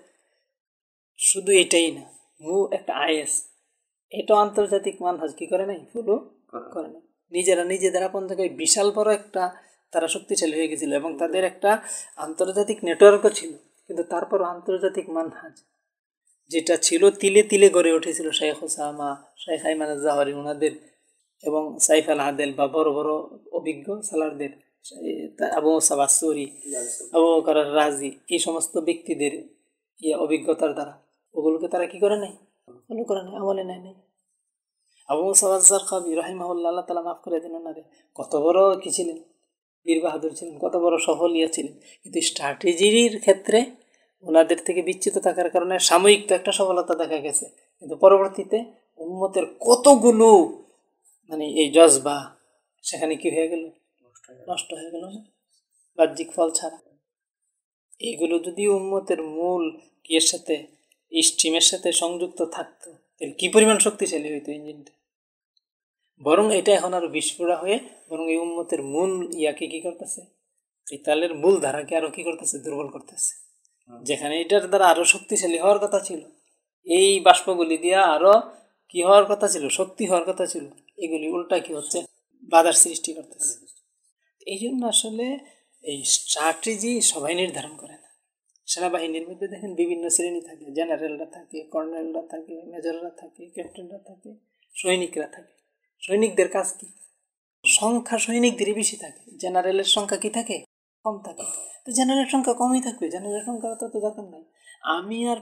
শুধু এটাই না, একটা আইএস, এটাও আন্তর্জাতিক মানহাজ কী করে নাই, ফলো করে নাই। নিজেরা নিজেদের আপন জায়গায় বিশাল বড় একটা তারা শক্তিশালী হয়ে গেছিল এবং তাদের একটা আন্তর্জাতিক নেটওয়ার্কও ছিল, কিন্তু তারপরও আন্তর্জাতিক মানহাজ যেটা ছিল তিলে তিলে গড়ে উঠেছিল শেখ ওসামা, শেখ আইমান আজ-জাওহারি ওনাদের এবং সাইফ আল আদেল বা বড় বড় অভিজ্ঞ সালারদের, আবু মুসা বাসরি, আবু বকর রাজি, এই সমস্ত ব্যক্তিদের অভিজ্ঞতার দ্বারা, ওগুলোকে তারা কি করে নাই, ফলো করে নাই, আমলে নেয় নাই। আবু মুসা আয-যারকাবি রাহিমাহুল্লাহ, আল্লাহ তাআলা মাফ করে দিন ওনারে, কত বড় কি ছিলেন, বীর বাহাদুর ছিলেন, কত বড় সফল ছিলেন, কিন্তু স্ট্র্যাটেজির ক্ষেত্রে ওনাদের থেকে বিচ্যুত থাকার কারণে সাময়িক তো একটা সফলতা দেখা গেছে, কিন্তু পরবর্তীতে উম্মতের কতগুলো এই জজবা সেখানে কি হয়ে গেল, নষ্ট হয়ে গেল না, বাহ্যিক ফল ছাড়া। এইগুলো যদি উম্মতের মূল কিয়ের সাথে, স্ট্রিমের সাথে সংযুক্ত থাকতো, তাহলে কি পরিমাণ শক্তিশালী হইতো ইঞ্জিনটা। বরং এটা এখন আরো বিস্ফোরা হয়ে বরং এই উম্মতের মূল ইয়াকে কি করতেছে, কিতালের মূল ধারাকে আরো কি করতেছে, দুর্বল করতেছে। যেখানে এটার দ্বারা আরো শক্তিশালী হওয়ার কথা ছিল, এই বাষ্পগুলি দিয়া আরো কি হওয়ার কথা ছিল, শক্তি হওয়ার কথা ছিল, এগুলি উল্টা কি হচ্ছে, বাধার সৃষ্টি করতেছে। এই জন্য আসলে এই স্ট্র্যাটেজি সবাই নির্ধারণ করে না। সেনাবাহিনীর মধ্যে দেখেন বিভিন্ন শ্রেণী থাকে, জেনারেলরা থাকে, কর্নেলরা থাকে, মেজররা থাকে, ক্যাপ্টেনরা থাকে, সৈনিকরা থাকে। সৈনিকদের কাজ কি, সংখ্যা সৈনিকদেরই বেশি থাকে, জেনারেলের সংখ্যা কি থাকে, কম থাকে। তো জেনারেল সংখ্যা কমই থাকবে, জেনারেল সংখ্যা তো দরকার নাই। আমি আর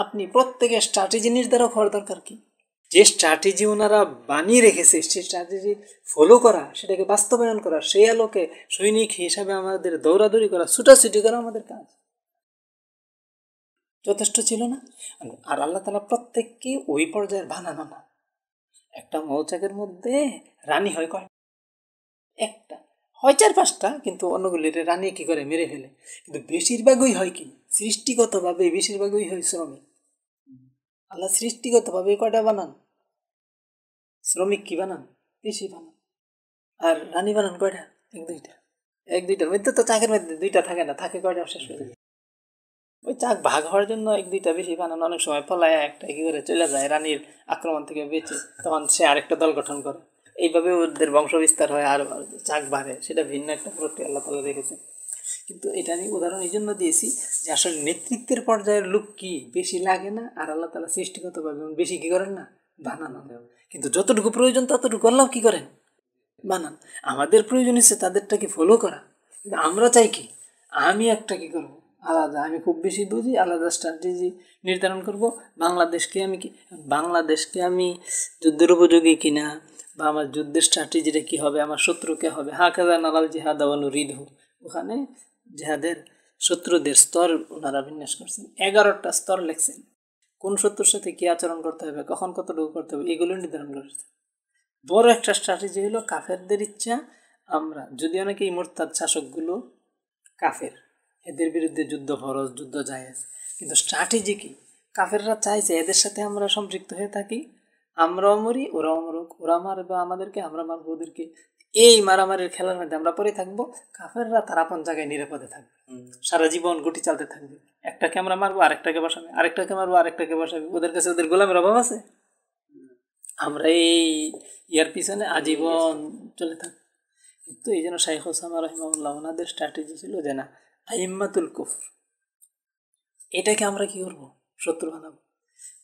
আপনি প্রত্যেকের স্ট্র্যাটেজি নির্ধারক হওয়ার দরকার কি, যে স্ট্র্যাটেজি ওনারা বানিয়ে রেখেছে সেই স্ট্র্যাটেজি ফলো করা, সেটাকে বাস্তবায়ন করা, সেই আলোকে সৈনিক হিসাবে আমাদের দৌড়াদৌড়ি করা, ছুটাছুটি করা আমাদের কাজ যথেষ্ট ছিল না। আর আল্লাহ তাআলা প্রত্যেককে ওই পর্যায়ের বানানো না। একটা মৌচাকের মধ্যে রানী হয় কয়, একটা হয় 4-5টা, কিন্তু অন্যগুলির রানী কি করে মেরে ফেলে। কিন্তু বেশিরভাগই হয় কি, সৃষ্টিগতভাবে বেশিরভাগই হয় শ্রমিক। আল্লাহ সৃষ্টিগতভাবে কয়টা বানান, শ্রমিক কি বানান, বেশি বানান। আর রানী বানান কয়টা, 1-2টা। 1-2টার মধ্যে তো চাকের মধ্যে 2টা থাকে না, থাকে কয়টা, শেষ হয়ে যায়। ওই চাক ভাগ হওয়ার জন্য 1-2টা বেশি বানান, অনেক সময় পলায় একটা কি করে চলে যায় রানীর আক্রমণ থেকে বেঁচে, তখন সে আরেকটা দল গঠন করে, এইভাবে ওদের বংশ বিস্তার হয় আর চাক বাড়ে। সেটা ভিন্ন একটা প্রক্রিয়া আল্লাহ তাআলা রেখেছে। কিন্তু এটা আমি উদাহরণ এই জন্য দিয়েছি যে আসলে নেতৃত্বের পর্যায়ের লোক কি বেশি লাগে না, আর আল্লাহ তাআলা সৃষ্টিগতভাবে বেশি কি করেন না, বানানো। কিন্তু যতটুকু প্রয়োজন ততটুকু আল্লাহ কি করেন, বানান। আমাদের প্রয়োজন হচ্ছে তাদেরটাকে ফলো করা, কিন্তু আমরা চাই কি, আমি একটা কি করবো আলাদা, আমি খুব বেশি বুঝি, আলাদা স্ট্র্যাটেজি নির্ধারণ করব। বাংলাদেশকে আমি যুদ্ধের উপযোগী কিনা, বা আমার যুদ্ধের স্ট্র্যাটেজিটা কী হবে, আমার শত্রুকে হবে হাকাদা নালাল জিহাদ আওয়ানু রিদহু। ওখানে জিহাদের শত্রুদের স্তর ওনারা বিন্যাস করছেন, 11টা স্তর লেখছেন। কোন শত্রুর সাথে কী আচরণ করতে হবে, কখন কতটুকু করতে হবে, এগুলো নির্ধারণ করেছে। বড় একটা স্ট্র্যাটেজি হলো কাফেরদের ইচ্ছা, আমরা যদি অনেকে এই মোরতাদ শাসকগুলো কাফের, এদের বিরুদ্ধে যুদ্ধ ফরজ, যুদ্ধ জায়েজ, কিন্তু স্ট্র্যাটেজি কি, কাফেররা চাইছে এদের সাথে আমরা সম্পৃক্ত হয়ে থাকি, আমরাও মরি ওরাও মরুক, ওরা মারবে আমাদেরকে, আমরা মারবো ওদেরকে, এই মারামারির খেলার মধ্যে আমরা পরে থাকবো, কাফেররা তার আপন জায়গায় নিরাপদে থাকবে, সারা জীবন গুটি চালতে থাকবে। একটাকে আমরা মারবো, আরেকটাকে বসাবে, আরেকটাকে মারবো, আরেকটাকে বসাবে, ওদের কাছে ওদের গোলামের অভাব আছে। আমরা এই ইয়ার পিছনে আজীবন চলে থাকবো। তো এই জন্য শাইখ ওসামা রাহিমাহুল্লাহ ওনাদের স্ট্র্যাটেজি ছিল যে না, আইম্মাতুল কুফর, এটাকে আমরা কি করবো, শত্রু বানাবো।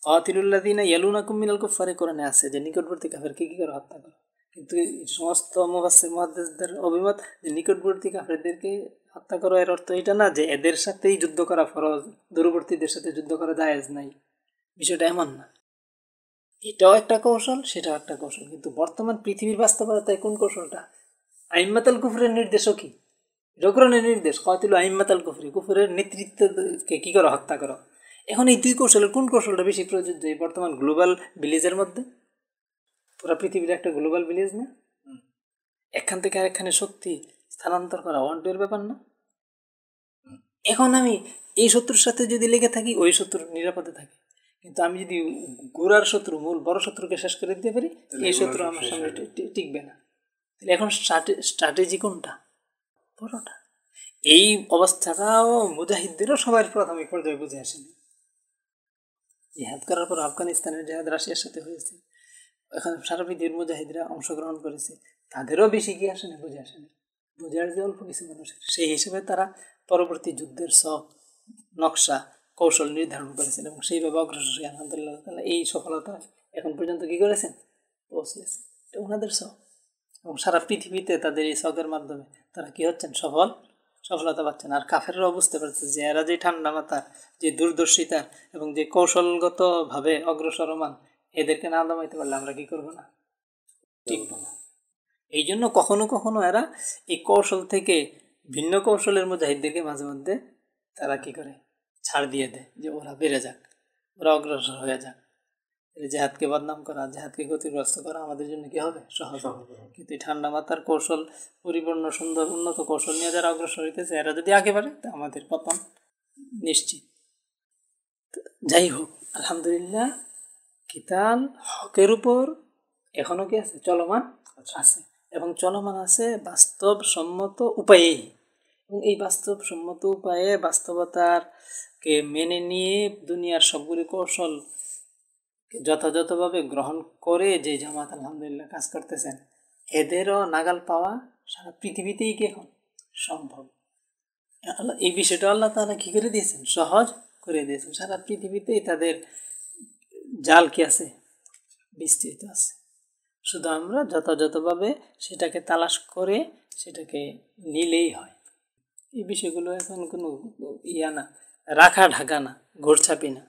কাতিলুল্লাযীনা ইয়ালুনাকুম মিনাল কুফফারি কোরআনে আছে যে নিকটবর্তী কাফেরকে কি করে হত্যা করো। কিন্তু সমস্ত মুফাসসির মুহাদ্দিসদের অভিমত যে নিকটবর্তী কাফেরদেরকে হত্যা করো এর অর্থ এটা না যে এদের সাথেই যুদ্ধ করা ফরজ, দূরবর্তীদের সাথে যুদ্ধ করা জায়েজ নাই, বিষয়টা এমন না। এটাও একটা কৌশল, সেটাও একটা কৌশল, কিন্তু বর্তমান পৃথিবীর বাস্তবতায় কোন কৌশলটা, আইম্মাতুল কুফরের নির্দেশও কি, কোরআনের নির্দেশ, কাতিলু আইম্মাতুল কুফরি, কুফরের নেতৃত্বকে কি করো, হত্যা করো। এখন এই দুই কৌশলের কোন কৌশলটা বেশি প্রযোজ্য এই বর্তমান গ্লোবাল ভিলেজের মধ্যে? পুরো পৃথিবীর একটা গ্লোবাল ভিলেজ না, এখান থেকে আরেকখানে শক্তি স্থানান্তর করা ওয়ান্টের ব্যাপার না। এখন আমি এই শত্রুর সাথে যদি লেগে থাকি, ওই শত্রুর নিরাপদে থাকি, কিন্তু আমি যদি গোড়ার শত্রু, মূল বড় শত্রুকে শেষ করে দিতে পারি, এই শত্রু আমার সামনে টিকবে না। তাহলে এখন স্ট্র্যাটেজি কোনটা, বড়টা। এই অবস্থাটাও মুজাহিদদেরও সবার প্রাথমিক পর্যায়ে বুঝে আসেনি। জিহাদ করার পর আফগানিস্তানের জিহাদ রাশিয়ার সাথে হয়েছে, এখন সারা পৃথিবীর মুজাহিদরা অংশগ্রহণ করেছে, তাদেরও বেশি কি আসেনি, বুঝে আসেনি, বুঝে আসছে অল্প কিছু মানুষের। সেই হিসেবে তারা পরবর্তী যুদ্ধের সব নকশা কৌশল নির্ধারণ করেছেন এবং সেইভাবে অগ্রসর হয়ে আলহামদুলিল্লাহ তাআলা এই সফলতা এখন পর্যন্ত কি করেছেন, পৌঁছেছে। এটা ওনাদের সব, এবং সারা পৃথিবীতে তাদের এই শখের মাধ্যমে তারা কি হচ্ছেন, সফল সফলতা পাচ্ছে না। আর কাফেররাও বুঝতে পারছে যে এরা যে ঠান্ডা মাথার, যে দূরদর্শিতার এবং যে কৌশলগতভাবে অগ্রসরমান, এদেরকে না দমাইতে পারলে আমরা কি করবো না, টিকবো না। এই জন্য কখনো কখনো এরা এই কৌশল থেকে ভিন্ন কৌশলের মুজাহিদদেরকে মাঝে মধ্যে তারা কি করে, ছাড় দিয়ে দেয় যে ওরা বেড়ে যাক, ওরা অগ্রসর হয়ে যাক। জেহাদকে বদনাম করা, জেহাদকে ক্ষতিগ্রস্ত করা আমাদের জন্য কি হবে, সহজ হবে। কিন্তু ঠান্ডা মাথার কৌশল পরিপূর্ণ সুন্দর উন্নত কৌশল নিয়ে যারা অগ্রসর হইতেছে, এরা যদি আগে বাড়ে তা আমাদের পতন নিশ্চিত। যাই হোক, আলহামদুলিল্লাহ কিতাল হকের উপর এখনো কি আছে, চলমান আছে, এবং চলমান আছে বাস্তবসম্মত উপায়ে। এবং এই বাস্তবসম্মত উপায়ে বাস্তবতারকে মেনে নিয়ে দুনিয়ার সবগুলি কৌশল যথাযথভাবে গ্রহণ করে যে জামাত আলহামদুলিল্লাহ কাজ করতেছেন, এদেরও নাগাল পাওয়া সারা পৃথিবীতেই কি এখন সম্ভব। আল্লাহ এই বিষয়টা আল্লাহ তাআলা কি করে দিয়েছেন, সহজ করে দিয়েছেন। সারা পৃথিবীতেই তাদের জাল কি আছে, বিস্তৃত আছে। শুধু আমরা যথাযথভাবে সেটাকে তালাশ করে সেটাকে নিলেই হয়। এই বিষয়গুলো এখন কোনো ইয়া না, রাখা ঢাকা না, ঘোরছাপি না।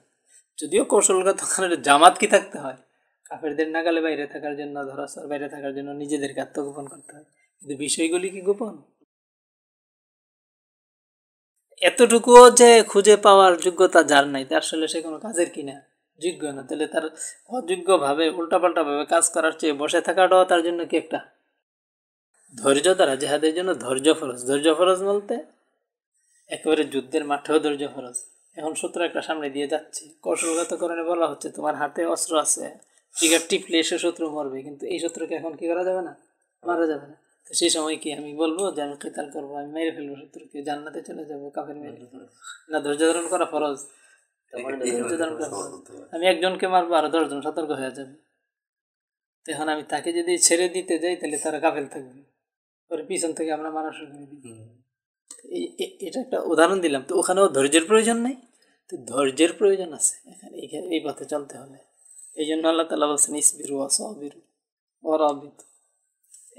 যদিও কৌশলগত কারণে জামাত কি থাকতে হয়, কাফেরদের নাগালে বাইরে থাকার জন্য, ধরাছোঁয়ার বাইরে থাকার জন্য নিজেদেরকে আত্মগোপন করতে হয়, কিন্তু বিষয়গুলি কি গোপন? এতটুকুও যে খুঁজে পাওয়ার যোগ্যতা যার নাই, তার আসলে সে কোনো কাজের কিনা যোগ্য না। তাহলে তার অযোগ্যভাবে উল্টাপাল্টাভাবে কাজ করার চেয়ে বসে থাকাটাও তার জন্য কি একটা ধৈর্য দ্বারা। জেহাদের জন্য ধৈর্য ফরজ। ধৈর্য ফরজ বলতে একেবারে যুদ্ধের মাঠেও ধৈর্য ফরজ। এখন শত্রু একটা সামনে দিয়ে যাচ্ছে, কৌশলগত কারণে বলা হচ্ছে তোমার হাতে অস্ত্র আছে, ট্রিগার টিপলে এসে শত্রু মরবে, কিন্তু এই শত্রুকে এখন কি করা যাবে না, মারা যাবে না। তো সেই সময় কি আমি বলবো যে আমি কিতাল করবো, আমি মেরে ফেলবো শত্রুকে, জান্নাতে চলে যাবো, কাফের মেরে না? ধৈর্য ধারণ করা ফরজ। ধৈর্য ধারণ করা ফরজ। আমি একজনকে মারবো আর 10 জন সতর্ক হয়ে যাবে। তো এখন আমি তাকে যদি ছেড়ে দিতে যাই তাহলে তারা গাফেল থাকবে, পরে পিছন থেকে আমরা মারা শুরু করে দিই। এটা একটা উদাহরণ দিলাম। তো ওখানেও ধৈর্যের প্রয়োজন নেই, তো ধৈর্যের প্রয়োজন আছে এখানে এই পথে চলতে হলে। এই জন্য আল্লাহ তাআলা বলছেন ইসবিরু ওয়া সাবিরু ওয়া রাবিতু।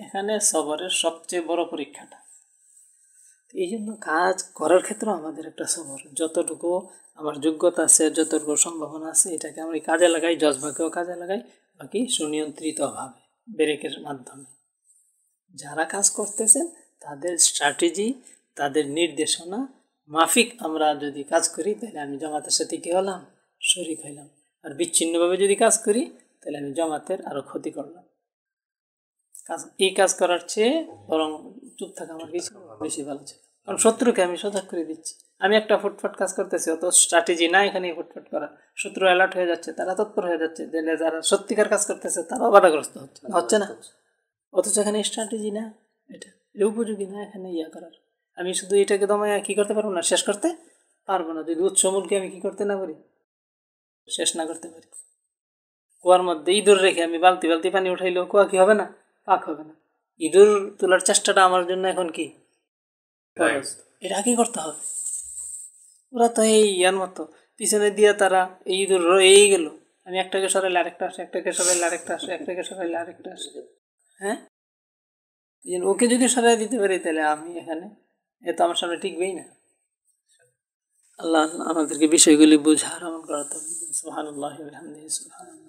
এখানে সবরের সবচেয়ে বড় পরীক্ষাটা। এই জন্য কাজ করার ক্ষেত্রে আমাদের একটা সবর, যতটুকু আমার যোগ্যতা আছে, যতটুকু সম্ভাবনা আছে, এটাকে আমি কাজে লাগাই, জজবাকেও কাজে লাগাই, বাকি সুনিয়ন্ত্রিতভাবে ব্রেকের মাধ্যমে। যারা কাজ করতেছেন তাদের স্ট্র্যাটেজি, তাদের নির্দেশনা মাফিক আমরা যদি কাজ করি তাহলে আমি জামাতের সাথে কী হলাম, শরীক হইলাম। আর বিচ্ছিন্নভাবে যদি কাজ করি তাহলে আমি জামাতের আরও ক্ষতি করলাম। এই কাজ করার চেয়ে বরং চুপ থাকা আমার কিছু বেশি ভালো ছিল, কারণ শত্রুকে আমি সজাগ করে দিচ্ছি। আমি একটা ফুটফাট কাজ করতেছি, অত স্ট্র্যাটেজি না এখানে ফুটফাট করা, শত্রু অ্যালার্ট হয়ে যাচ্ছে, তারা তৎপর হয়ে যাচ্ছে, যারা সত্যিকার কাজ করতেছে তারাও বাধাগ্রস্ত হচ্ছে না। অথচ এখানে স্ট্র্যাটেজি না, এটা উপযোগী না এখানে ইয়া করার। আমি শুধু এটাকে দমায় কী করতে পারবো না, শেষ করতে পারবো না, যদি উৎসমূলকে আমি কী করতে না পারি, শেষ না করতে পারি। কুয়ার মধ্যে ইঁদুর রেখে আমি বালতি বালতি পানি উঠাইলেও কুয়া কি হবে না, পাক হবে না। ইঁদুর তোলার চেষ্টাটা আমার জন্য এখন কি, এটা কি করতে হবে। ওরা তো এই ইয়ার মতো পিছনে দিয়ে তারা এই ইঁদুর রয়েই গেল, আমি একটাকে সরাইলে আরেকটা আসে, একটাকে সরাইলে আরেকটা আসে, একটাকে সরাইলে আরেকটা আসে। হ্যাঁ, ওকে যদি সরাই দিতে পারি তাহলে আমি এখানে তো আমার সামনে টিকবেই না। আল্লাহ আমাদেরকে বিষয়গুলি বুঝার আমল করা। সুবহানাল্লাহি ওয়া বিহামদিহি সুবহানাল্লাহ।